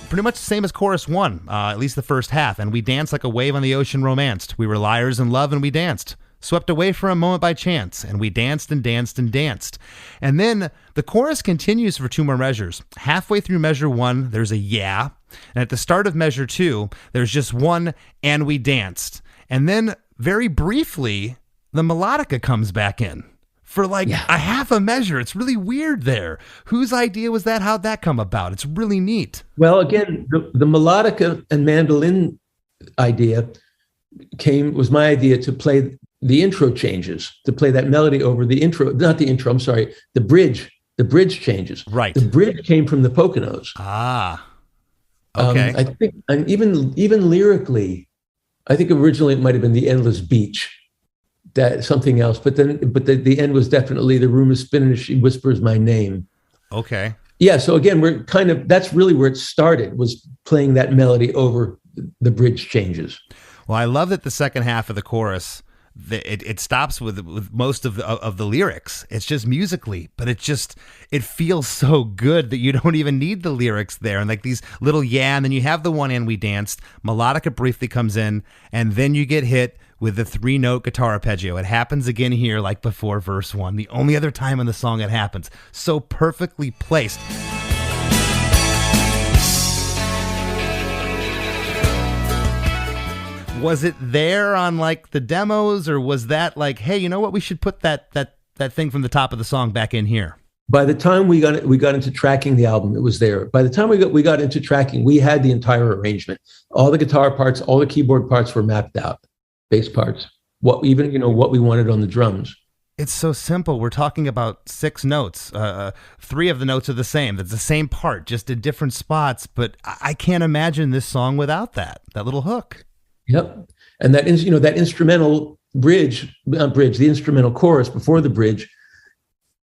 Pretty much the same as chorus 1, at least the first half. And we danced like a wave on the ocean romanced. We were liars in love and we danced. Swept away for a moment by chance. And we danced and danced and danced. And then the chorus continues for 2 more measures. Halfway through measure 1, there's a yeah. And at the start of measure 2, there's just one and we danced. And then very briefly, the melodica comes back in. For a half a measure. It's really weird there. Whose idea was that? How'd that come about? It's really neat. Well, again, the melodica and mandolin idea was my idea to play the intro changes, to play that melody over the intro, not the intro, I'm sorry, the bridge changes. Right. The bridge came from the Poconos. Ah, okay. I think, and even lyrically, I think originally it might've been The Endless Beach. That something else, but the end was definitely the room is spinning as she whispers my name. Okay. Yeah. So again, that's really where it started, was playing that melody over the bridge changes. Well, I love that the second half of the chorus, it stops with most of the lyrics. It's just musically, but it feels so good that you don't even need the lyrics there. And like these little and then you have the one and we danced. Melodica briefly comes in, and then you get hit with the 3-note guitar arpeggio. It happens again here like before verse 1. The only other time in the song it happens. So perfectly placed. Was it there on like the demos, or was that like, hey, you know what? We should put that thing from the top of the song back in here. By the time we got into tracking the album, it was there. By the time we got into tracking, we had the entire arrangement. All the guitar parts, all the keyboard parts were mapped out. Bass parts, what we wanted on the drums. It's so simple. We're talking about 6 notes. 3 of the notes are the same. That's the same part, just in different spots. But I can't imagine this song without that little hook. Yep. And that instrumental the instrumental chorus before the bridge,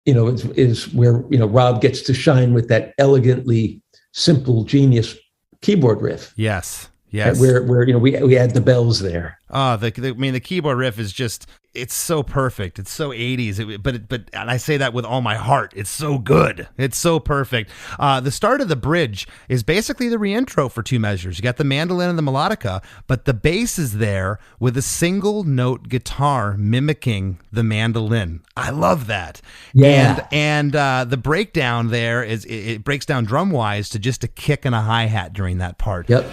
is where, Rob gets to shine with that elegantly simple, genius keyboard riff. Yes. Where we add the bells there. The keyboard riff is just, it's so perfect. It's so 80s. But and I say that with all my heart. It's so good. It's so perfect. The start of the bridge is basically the reintro for 2 measures. You got the mandolin and the melodica, but the bass is there with a single note guitar mimicking the mandolin. I love that. Yeah. And the breakdown there it breaks down drum wise to just a kick and a hi-hat during that part. Yep.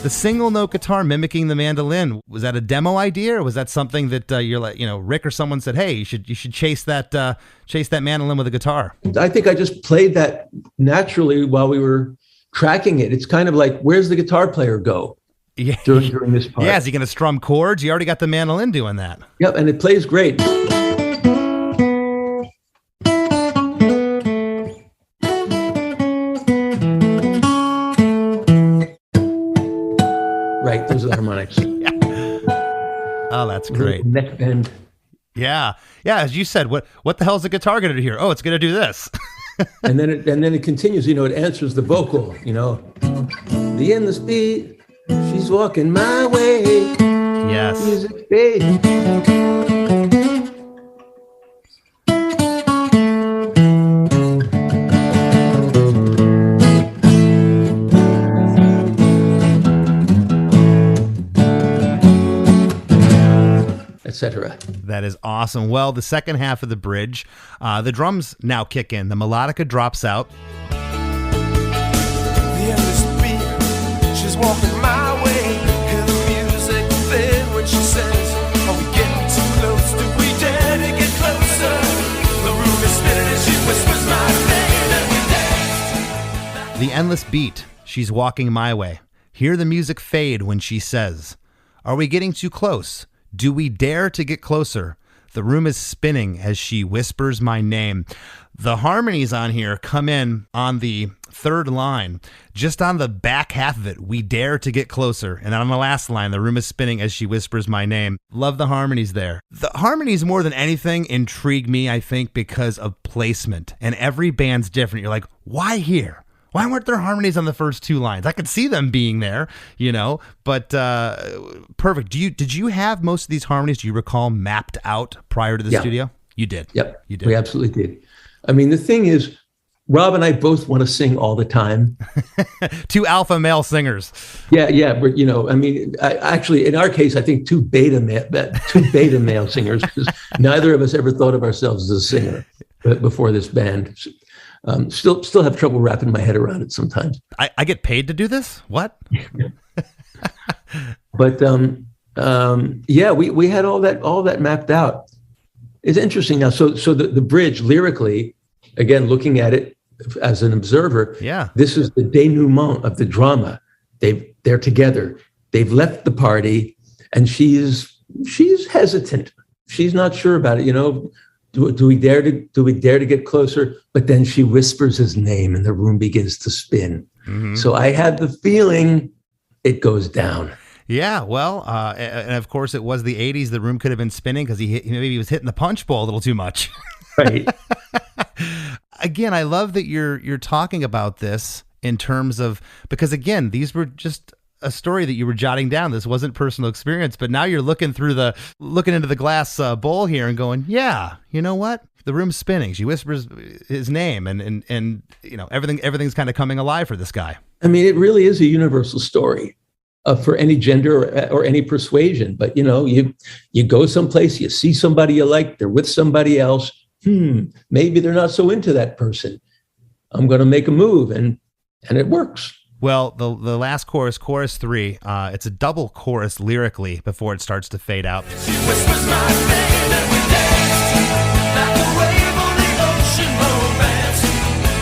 The single note guitar mimicking the mandolin, was that a demo idea, or was that something that you're like, Rick or someone said, hey, you should chase that mandolin with a guitar? I think I just played that naturally while we were tracking it. It's kind of like, where's the guitar player go? during this part. Yeah, is he going to strum chords? You already got the mandolin doing that. Yep, and it plays great. Right, those are the harmonics. Oh, that's great. Neck bend. Yeah. As you said, what the hell is the guitar going to do here? Oh, it's going to do this. and then it continues. It answers the vocal. The endless beat. She's walking my way. Yes. Music fade. Etc. That is awesome. Well, the second half of the bridge, the drums now kick in. The melodica drops out. The endless beat, she's walking my way. Hear the music fade when she says, "Are we getting too close? Do we dare to get closer?" The room is spinning and she whispers my name and we dance. The endless beat, she's walking my way. Hear the music fade when she says, "Are we getting too close? Do we dare to get closer?" The room is spinning as she whispers my name. The harmonies on here come in on the third line, just on the back half of it. We dare to get closer. And then on the last line, the room is spinning as she whispers my name. Love the harmonies there. The harmonies more than anything intrigue me, I think, because of placement. And every band's different. You're like, why here? Why weren't there harmonies on the first two lines? I could see them being there, but perfect. Did you have most of these harmonies, do you recall, mapped out prior to the studio? You did. Yep. You did. We absolutely did. I mean, the thing is, Rob and I both want to sing all the time. Two alpha male singers. Yeah. But, actually, in our case, I think two beta male singers, because neither of us ever thought of ourselves as a singer before this band. Still have trouble wrapping my head around it sometimes. I get paid to do this? What? But we had all that mapped out. It's interesting now. So the bridge lyrically, again, looking at it as an observer, this is the denouement of the drama. They're together. They've left the party, and she's hesitant. She's not sure about it. Do we dare to get closer? But then she whispers his name and the room begins to spin. Mm-hmm. So I had the feeling it goes down. Yeah, well, and of course it was the 80s. The room could have been spinning because maybe he was hitting the punch bowl a little too much. Right. Again, I love that you're talking about this in terms of, because again, these were just a story that you were jotting down. This wasn't personal experience, but now you're looking into the glass bowl here and going, yeah, you know what? The room's spinning. She whispers his name, and everything's kind of coming alive for this guy. I mean, it really is a universal story for any gender or any persuasion. But you go someplace, you see somebody you like, they're with somebody else. Maybe they're not so into that person. I'm going to make a move, and it works. Well, the last chorus 3, it's a double chorus lyrically before it starts to fade out. She whispers my name and we danced like a wave on the ocean romance.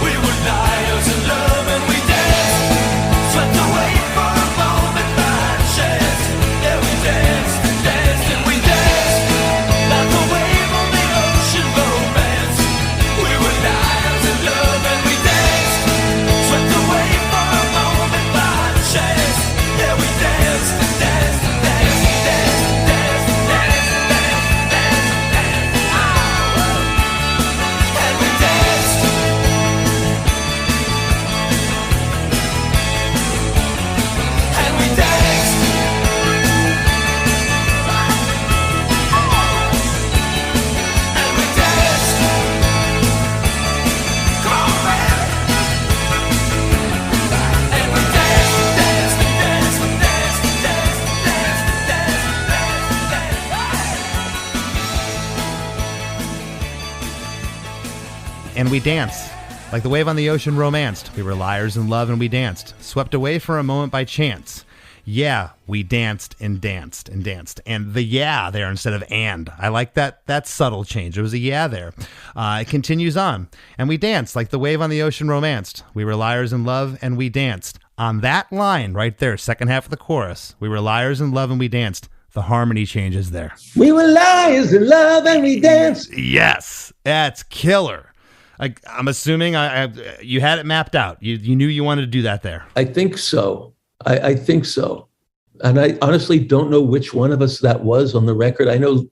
We were liars in love and we danced, swept away for a moment by chance. Yeah, we danced and we danced like a wave on the ocean romance. We were liars in love and we danced, swept away for a moment by chance. Yeah, we danced, danced, danced, danced, danced, danced, danced, danced, danced. And we danced. And we danced. And we danced. Come on, man. And we danced, danced, danced, danced, danced, danced, danced, danced. And we danced like the wave on the ocean romanced. We were liars in love and we danced, swept away for a moment by chance. Yeah, we danced and danced and danced. And the yeah there instead of and. I like that subtle change. There was a yeah there. It continues on. And we danced like the wave on the ocean romanced. We were liars in love and we danced. On that line right there, second half of the chorus, we were liars in love and we danced. The harmony changes there. We were liars in love and we danced. Yes, that's killer. I'm assuming you had it mapped out. You knew you wanted to do that there. I think so. I think so. And I honestly don't know which one of us that was on the record. I know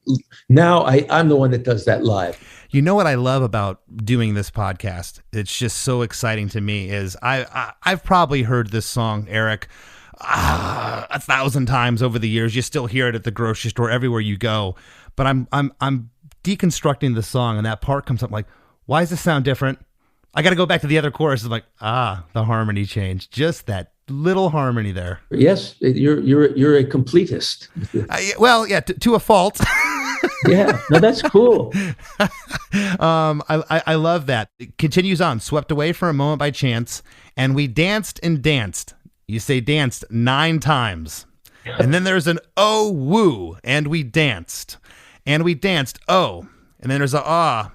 now I'm the one that does that live. You know what I love about doing this podcast? It's just so exciting to me is I've probably heard this song, Eric, 1,000 times over the years. You still hear it at the grocery store, everywhere you go. But I'm deconstructing the song, and that part comes up like, why does this sound different? I got to go back to the other chorus. I'm like, the harmony changed. Just that little harmony there. Yes, you're a completist. Well, yeah, to a fault. Yeah, no, that's cool. I love that. It continues on. Swept away for a moment by chance, and we danced and danced. You say danced 9 times. And then there's an oh woo, and we danced. And we danced, oh. And then there's a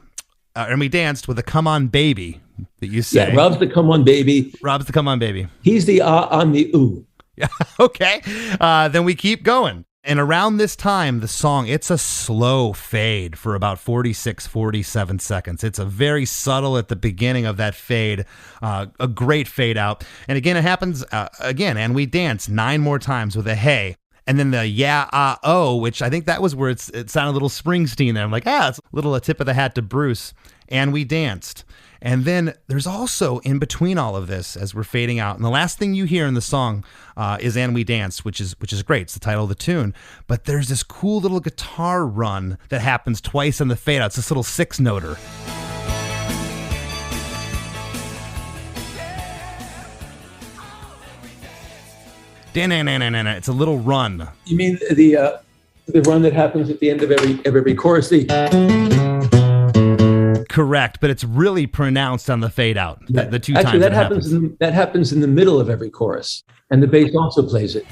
and we danced with a come on baby that you say. Yeah, Rob's the come on baby. Rob's the come on baby. He's the on the ooh. Yeah, okay. Then we keep going. And around this time, the song, it's a slow fade for about 46, 47 seconds. It's a very subtle at the beginning of that fade, a great fade out. And again, it happens again, and we dance 9 more times with a hey. And then the oh, which I think that was where it sounded a little Springsteen there. I'm like, it's a little a tip of the hat to Bruce. And we danced. And then there's also in between all of this as we're fading out. And the last thing you hear in the song is And We Danced, which is great. It's the title of the tune. But there's this cool little guitar run that happens twice in the fade out. It's this little 6-noter. It's a little run. You mean the run that happens at the end of every chorus? Correct, but it's really pronounced on the fade out. Yeah. The 2 Actually, times that happens in the middle of every chorus, and the bass also plays it.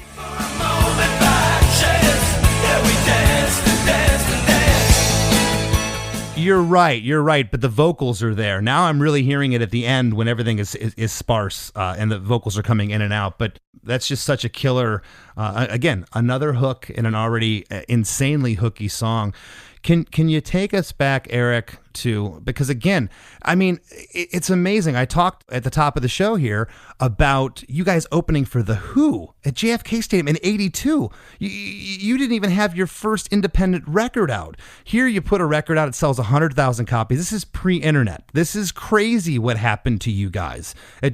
You're right, but the vocals are there. Now I'm really hearing it at the end when everything is sparse and the vocals are coming in and out, but that's just such a killer, again, another hook in an already insanely hooky song. Can you take us back, Eric, to, because again, I mean, it's amazing. I talked at the top of the show here about you guys opening for The Who at JFK Stadium in '82. You didn't even have your first independent record out. Here you put a record out, it sells 100,000 copies. This is pre-internet. This is crazy what happened to you guys. I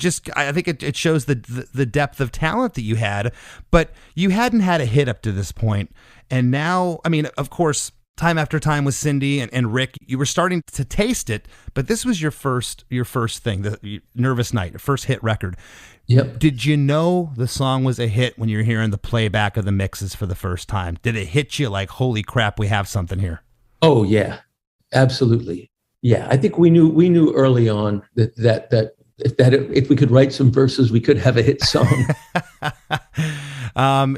think it shows the depth of talent that you had, but you hadn't had a hit up to this point. And now, I mean, of course, time after time with Cindy and Rick, you were starting to taste it, but this was your first thing, the Nervous Night, first hit record. Yep. Did you know the song was a hit when you were hearing the playback of the mixes for the first time? Did it hit you like, holy crap, we have something here? Oh yeah, absolutely. Yeah, I think we knew early on that if we could write some verses, we could have a hit song. I'm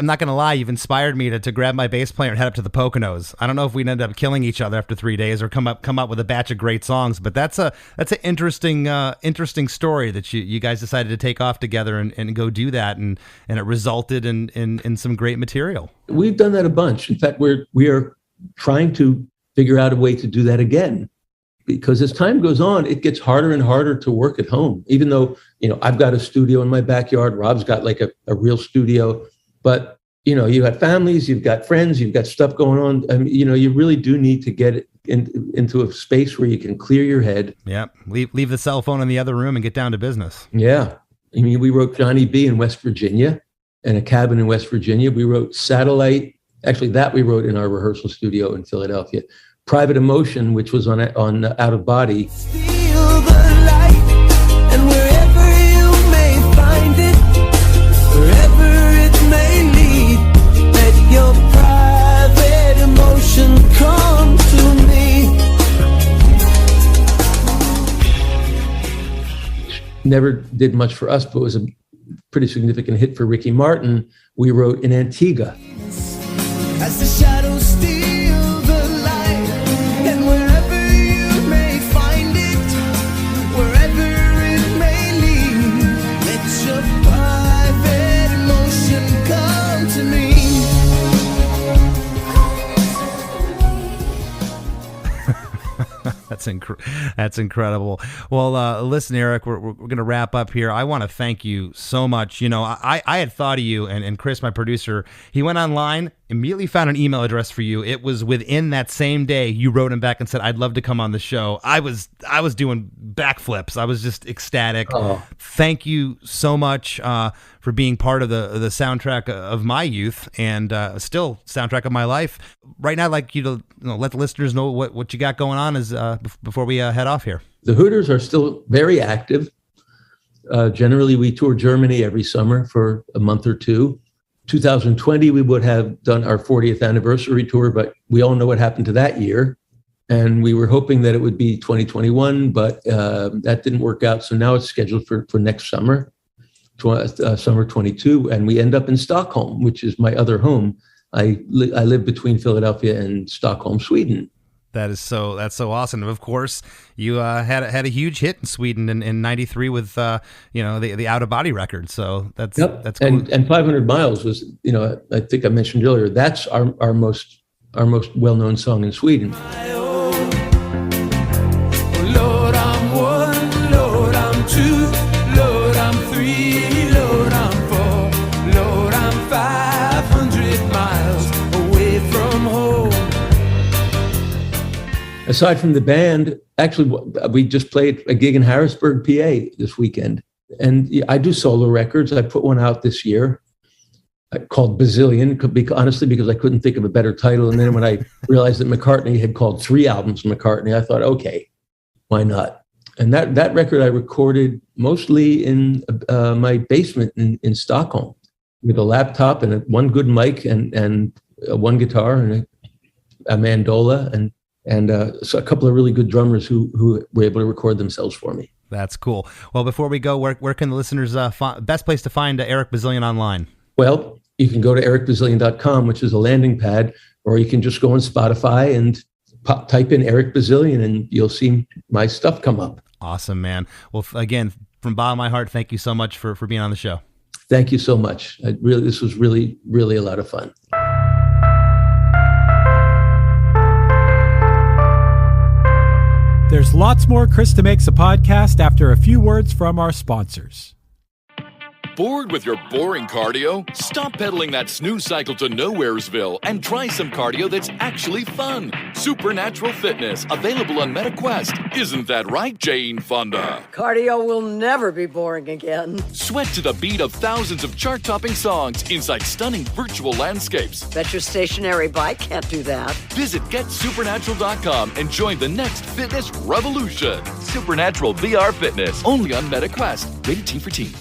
not going to lie. You've inspired me to grab my bass player and head up to the Poconos. I don't know if we'd end up killing each other after 3 days or come up with a batch of great songs, but that's an interesting story that you guys decided to take off together and go do that. And it resulted in some great material. We've done that a bunch. In fact, we are trying to figure out a way to do that again. Because as time goes on, it gets harder and harder to work at home, even though, I've got a studio in my backyard. Rob's got like a real studio, but, you got families, you've got friends, you've got stuff going on. I mean, you really do need to get into a space where you can clear your head. Yeah. Leave the cell phone in the other room and get down to business. Yeah. I mean, we wrote Johnny B in West Virginia and A Cabin in West Virginia. We wrote Satellite. Actually, that we wrote in our rehearsal studio in Philadelphia. Private Emotion, which was on Out of Body. Steal the light, and wherever you may find it, wherever it may lead, let your private emotion come to me. Never did much for us, but was a pretty significant hit for Ricky Martin. We wrote in Antigua. As the shadows steal the light, and wherever you may find it, wherever it may lead, let your That's incredible. Well, listen, Eric, we're going to wrap up here. I want to thank you so much. You know, I had thought of you, and Chris, my producer, he went online, immediately found an email address for you. It was within that same day you wrote him back and said, I'd love to come on the show. I was doing backflips. I was just ecstatic. Oh. Thank you so much for being part of the soundtrack of my youth and still soundtrack of my life. Right now, I'd like you to let the listeners know what you got going on before we head off here. The Hooters are still very active. Generally, we tour Germany every summer for a month or two. 2020, we would have done our 40th anniversary tour, but we all know what happened to that year. And we were hoping that it would be 2021, but that didn't work out. So now it's scheduled for next summer, summer 22. And we end up in Stockholm, which is my other home. I live between Philadelphia and Stockholm, Sweden. That's so awesome. And of course, you had a huge hit in Sweden in '93 with the Out of Body record. So that's cool. And 500 Miles was, I think I mentioned earlier, that's our most well-known song in Sweden. Lord, I'm one, Lord, I'm two, Lord, I'm three, Lord, I'm four, Lord, I'm 500 miles away from home. Aside from the band, actually, we just played a gig in Harrisburg, PA this weekend. And I do solo records. I put one out this year called Bazilian, honestly, because I couldn't think of a better title. And then when I realized that McCartney had called 3 albums McCartney, I thought, okay, why not? And that record I recorded mostly in my basement in Stockholm with a laptop and one good mic and one guitar and a mandola and so a couple of really good drummers who were able to record themselves for me. That's cool. Well, before we go, where can the listeners best place to find Eric Bazilian online? Well, you can go to ericbazilian.com, which is a landing pad, or you can just go on Spotify and type in Eric Bazilian and you'll see my stuff come up. Awesome, man. Well, again, from the bottom of my heart, thank you so much for being on the show. Thank you so much. This was really, really a lot of fun. There's lots more Chris DeMakes a Podcast after a few words from our sponsors. Bored with your boring cardio? Stop pedaling that snooze cycle to Nowheresville and try some cardio that's actually fun. Supernatural Fitness, available on MetaQuest. Isn't that right, Jane Fonda? Cardio will never be boring again. Sweat to the beat of thousands of chart-topping songs inside stunning virtual landscapes. Bet your stationary bike can't do that. Visit GetSupernatural.com and join the next fitness revolution. Supernatural VR Fitness, only on MetaQuest. Rated Teen for Teen.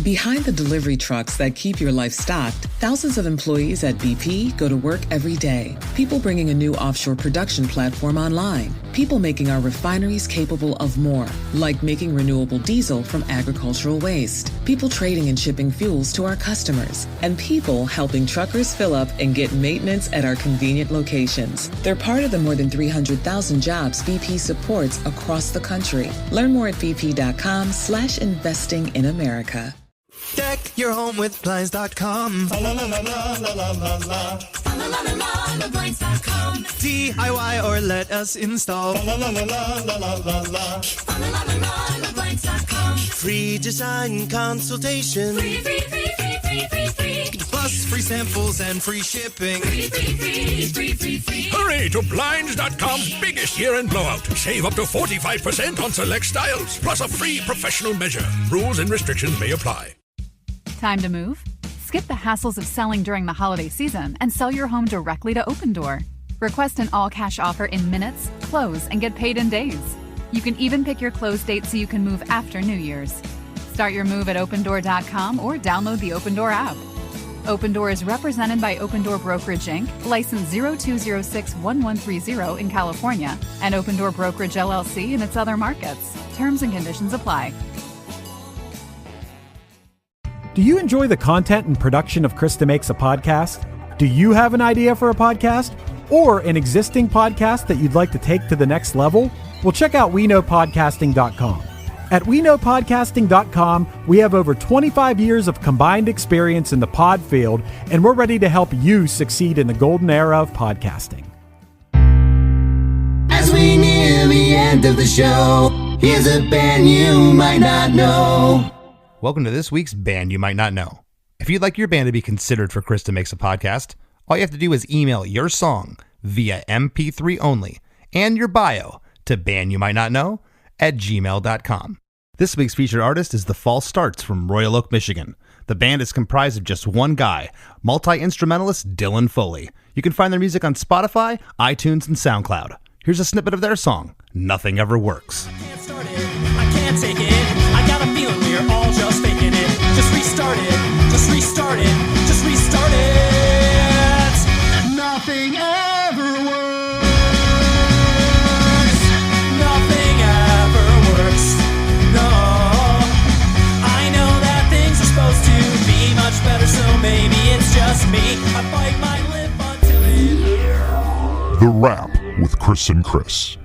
Behind the delivery trucks that keep your life stocked, thousands of employees at BP go to work every day. People bringing a new offshore production platform online. People making our refineries capable of more, like making renewable diesel from agricultural waste. People trading and shipping fuels to our customers. And people helping truckers fill up and get maintenance at our convenient locations. They're part of the more than 300,000 jobs BP supports across the country. Learn more at bp.com/investing in America. Deck your home with Blinds.com. La la la la la la la la la. La la la la la Blinds.com. DIY or let us install. La la la la la la la la. La la la la Blinds.com. Free design consultation. Free. Plus free samples and free shipping. Free. Hurry to Blinds.com's biggest year-end blowout. Save up to 45% on select styles, plus a free professional measure. Rules and restrictions may apply. Time to move? Skip the hassles of selling during the holiday season and sell your home directly to Opendoor. Request an all-cash offer in minutes, close, and get paid in days. You can even pick your close date so you can move after New Year's. Start your move at Opendoor.com or download the Opendoor app. Opendoor is represented by Opendoor Brokerage Inc., license 02061130 in California, and Opendoor Brokerage LLC in its other markets. Terms and conditions apply. Do you enjoy the content and production of Chris DeMakes a Podcast? Do you have an idea for a podcast or an existing podcast that you'd like to take to the next level? Well, check out WeKnowPodcasting.com. At WeKnowPodcasting.com, we have over 25 years of combined experience in the pod field, and we're ready to help you succeed in the golden era of podcasting. As we near to the end of the show. Here's a band you might not know. Welcome to this week's Band You Might Not Know. If you'd like your band to be considered for Chris DeMakes a Podcast, all you have to do is email your song via MP3 only and your bio to bandyoumightnotknow@gmail.com. This week's featured artist is The False Starts from Royal Oak, Michigan. The band is comprised of just one guy, multi-instrumentalist Dylan Foley. You can find their music on Spotify, iTunes, and SoundCloud. Here's a snippet of their song, Nothing Ever Works. I can't take it. I got a feeling we're all just faking it. Just restart it. Just restart it. Just restart it. Nothing ever works. Nothing ever works. No. I know that things are supposed to be much better, so maybe it's just me. I bite my lip until it. The Wrap with Chris and Chris.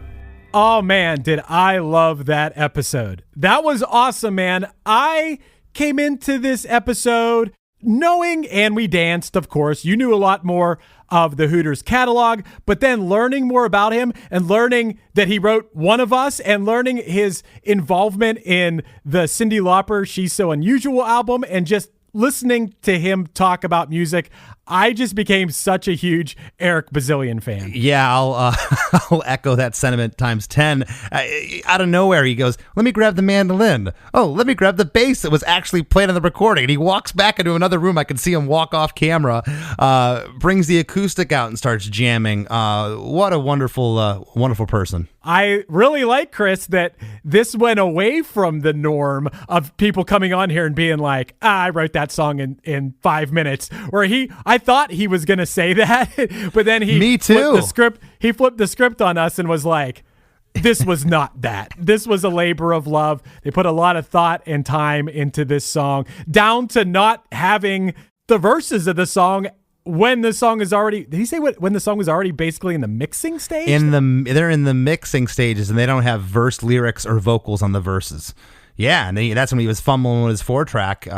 Oh man, did I love that episode. That was awesome, man. I came into this episode knowing, and we danced, of course. You knew a lot more of the Hooters catalog, but then learning more about him and learning that he wrote One of Us and learning his involvement in the Cyndi Lauper She's So Unusual album and just listening to him talk about music, I just became such a huge Eric Bazilian fan. Yeah, I'll echo that sentiment times 10. Out of nowhere, he goes, let me grab the mandolin. Oh, let me grab the bass that was actually played on the recording. And he walks back into another room. I can see him walk off camera, brings the acoustic out and starts jamming. What a wonderful, wonderful person. I really like, Chris, that this went away from the norm of people coming on here and being like, I wrote that song in 5 minutes. Where I thought he was going to say that, but then he flipped the script on us and was like, this was not that. This was a labor of love. They put a lot of thought and time into this song, down to not having the verses of the song when the song is already, did he say when the song was already basically in the mixing stage? They're in the mixing stages and they don't have verse lyrics or vocals on the verses. Yeah, and that's when he was fumbling with his 4-track.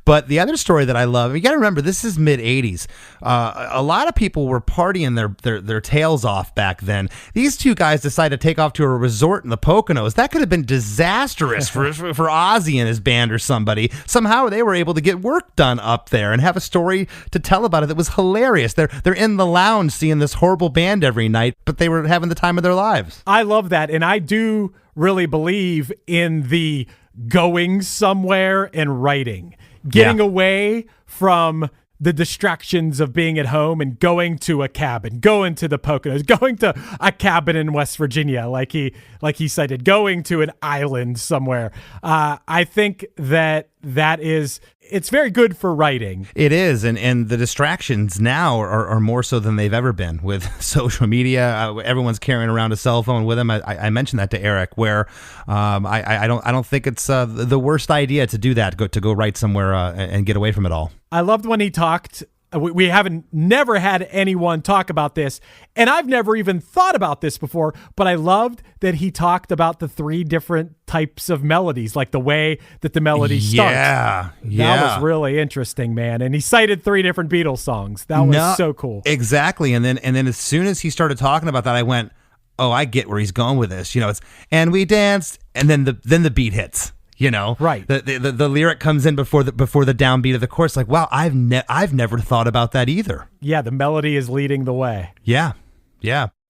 But the other story that I love, you got to remember, this is mid-'80s. A lot of people were partying their tails off back then. These two guys decided to take off to a resort in the Poconos. That could have been disastrous for Ozzy and his band or somebody. Somehow they were able to get work done up there and have a story to tell about it that was hilarious. They're in the lounge seeing this horrible band every night, but they were having the time of their lives. I love that, and I do really believe in the going somewhere and writing, getting away from the distractions of being at home and going to a cabin, going to the Poconos, going to a cabin in West Virginia, like he cited, going to an island somewhere. I think it's very good for writing. It is, and the distractions now are more so than they've ever been with social media. Everyone's carrying around a cell phone with them. I mentioned that to Eric, where I don't think it's the worst idea to do that, to go write somewhere and get away from it all. I loved when he talked. We never had anyone talk about this, and I've never even thought about this before, but I loved that he talked about the 3 different types of melodies, like the way that the melody starts. Yeah. That was really interesting, man. And he cited 3 different Beatles songs. That was so cool. Exactly. And then as soon as he started talking about that, I went, oh, I get where he's going with this. It's, and we danced, and then the beat hits. Right. The lyric comes in before the downbeat of the chorus. Like, wow, I've never thought about that either. Yeah, the melody is leading the way. Yeah.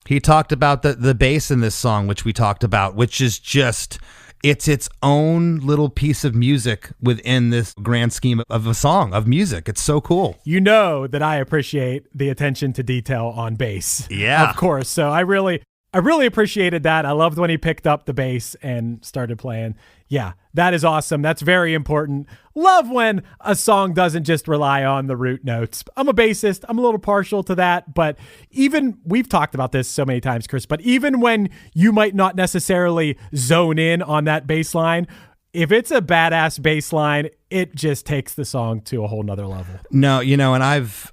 He talked about the bass in this song, which we talked about, which is just, it's its own little piece of music within this grand scheme of a song, of music. It's so cool. You know that I appreciate the attention to detail on bass. Yeah. Of course. So I really appreciated that. I loved when he picked up the bass and started playing. Yeah, that is awesome. That's very important. Love when a song doesn't just rely on the root notes. I'm a bassist. I'm a little partial to that, but we've talked about this so many times, Chris, but even when you might not necessarily zone in on that bass line, if it's a badass bass line, it just takes the song to a whole nother level. No, and I've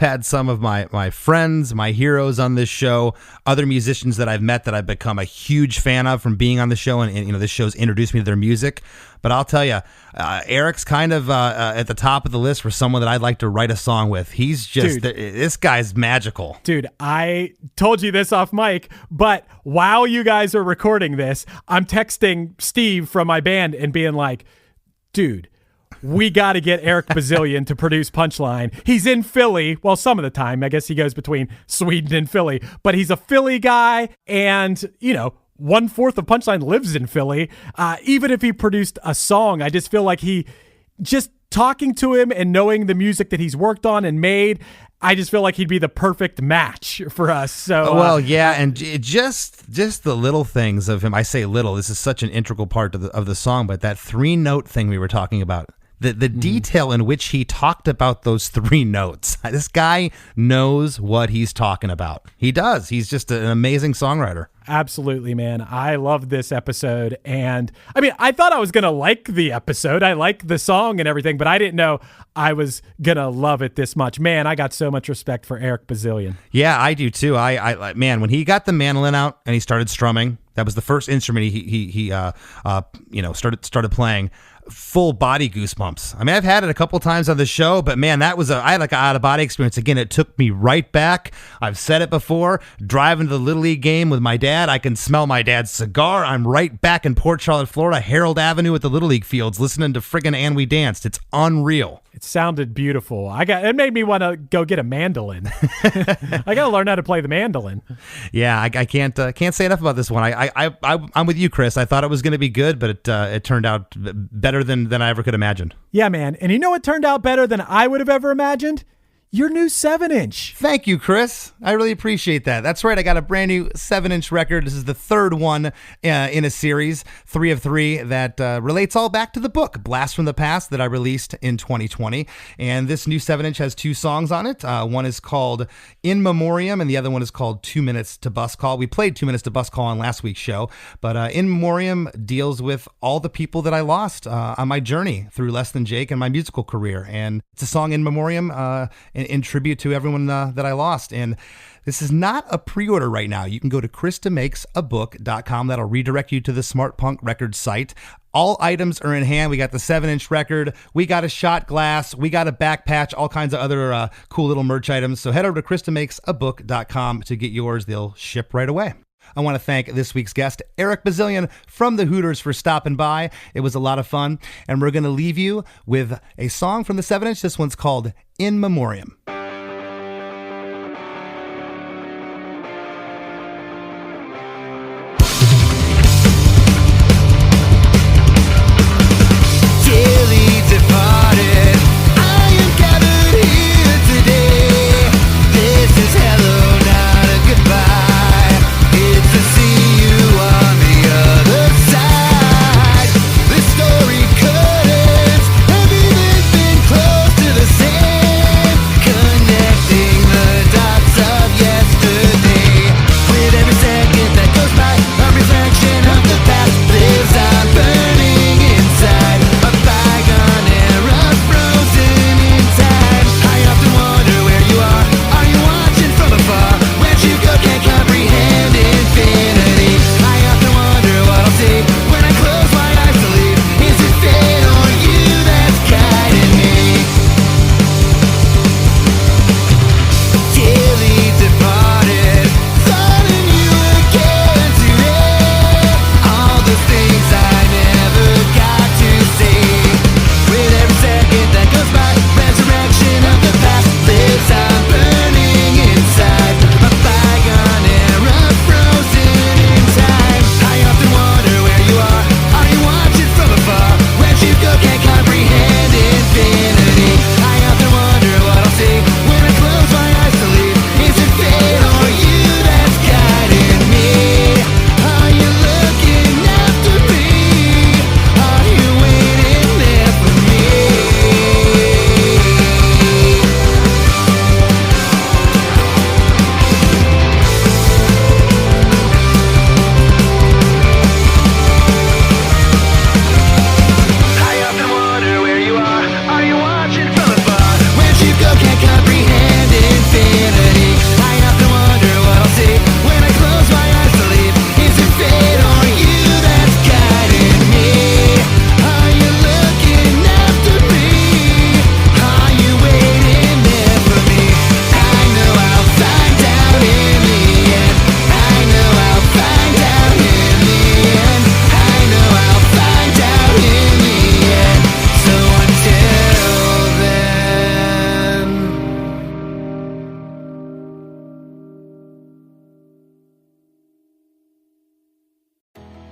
had some of my friends, my heroes on this show, other musicians that I've met that I've become a huge fan of from being on the show, and this show's introduced me to their music. But I'll tell you, Eric's kind of at the top of the list for someone that I'd like to write a song with. He's just, this guy's magical. Dude, I told you this off mic, but while you guys are recording this, I'm texting Steve from my band and being like, dude, we got to get Eric Bazilian to produce Punchline. He's in Philly. Well, some of the time. I guess he goes between Sweden and Philly. But he's a Philly guy, and, 1/4 of Punchline lives in Philly. Even if he produced a song, I just feel like just talking to him and knowing the music that he's worked on and made, I just feel like he'd be the perfect match for us. So, well, yeah, and just the little things of him. I say little. This is such an integral part of the song, but that 3-note thing we were talking about. The detail in which he talked about those 3 notes. This guy knows what he's talking about. He does. He's just an amazing songwriter. Absolutely, man. I love this episode. And I mean, I thought I was going to like the episode. I like the song and everything, but I didn't know I was going to love it this much. Man, I got so much respect for Eric Bazilian. Yeah, I do too. I man, when he got the mandolin out and he started strumming, that was the first instrument he started playing. Full body goosebumps. I mean, I've had it a couple times on the show, but man, I had like an out of body experience. Again, it took me right back. I've said it before. Driving to the Little League game with my dad, I can smell my dad's cigar. I'm right back in Port Charlotte, Florida, Harold Avenue at the Little League fields, listening to friggin' And We Danced. It's unreal. It sounded beautiful. It made me want to go get a mandolin. I got to learn how to play the mandolin. Yeah, I can't say enough about this one. I'm with you, Chris. I thought it was going to be good, but it turned out better than I ever could imagine. Yeah, man. And you know what turned out better than I would have ever imagined? Your new 7-inch. Thank you, Chris. I really appreciate that. That's right. I got a brand new 7-inch record. This is the third one in a series, 3 of 3, that relates all back to the book, Blast from the Past, that I released in 2020. And this new 7-inch has 2 songs on it. One is called In Memoriam, and the other one is called 2 Minutes to Bus Call. We played 2 Minutes to Bus Call on last week's show, but In Memoriam deals with all the people that I lost on my journey through Less Than Jake and my musical career. And it's a song in memoriam, in tribute to everyone that I lost. And this is not a pre-order right now. You can go to ChrisDeMakesABook.com. That'll redirect you to the Smart Punk Records site. All items are in hand. We got the 7-inch record. We got a shot glass. We got a back patch, all kinds of other cool little merch items. So head over to ChrisDeMakesABook.com to get yours. They'll ship right away. I want to thank this week's guest, Eric Bazilian from the Hooters, for stopping by. It was a lot of fun. And we're going to leave you with a song from the 7-inch. This one's called In Memoriam. Cause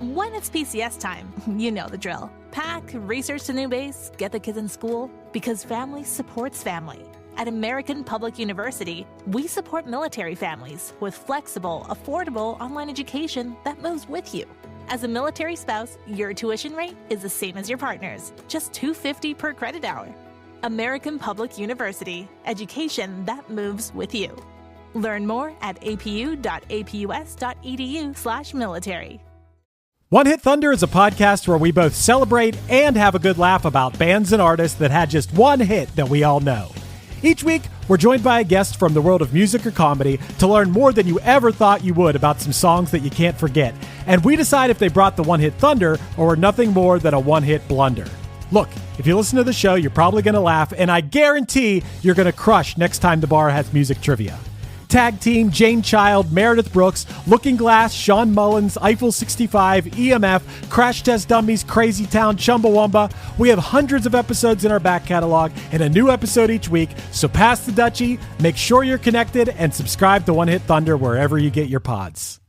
when it's PCS time, you know the drill. Pack, research the new base, get the kids in school, because family supports family. At American Public University, we support military families with flexible, affordable online education that moves with you. As a military spouse, your tuition rate is the same as your partner's, just $250 per credit hour. American Public University, education that moves with you. Learn more at apu.apus.edu/military. One Hit Thunder is a podcast where we both celebrate and have a good laugh about bands and artists that had just one hit that we all know. Each week, we're joined by a guest from the world of music or comedy to learn more than you ever thought you would about some songs that you can't forget. And we decide if they brought the One Hit Thunder or were nothing more than a one-hit blunder. Look, if you listen to the show, you're probably going to laugh, and I guarantee you're going to crush next time the bar has music trivia. Tag Team, Jane Child, Meredith Brooks, Looking Glass, Sean Mullins, Eiffel 65, EMF, Crash Test Dummies, Crazy Town, Chumbawamba. We have hundreds of episodes in our back catalog and a new episode each week, so pass the Dutchie, make sure you're connected, and subscribe to One Hit Thunder wherever you get your pods.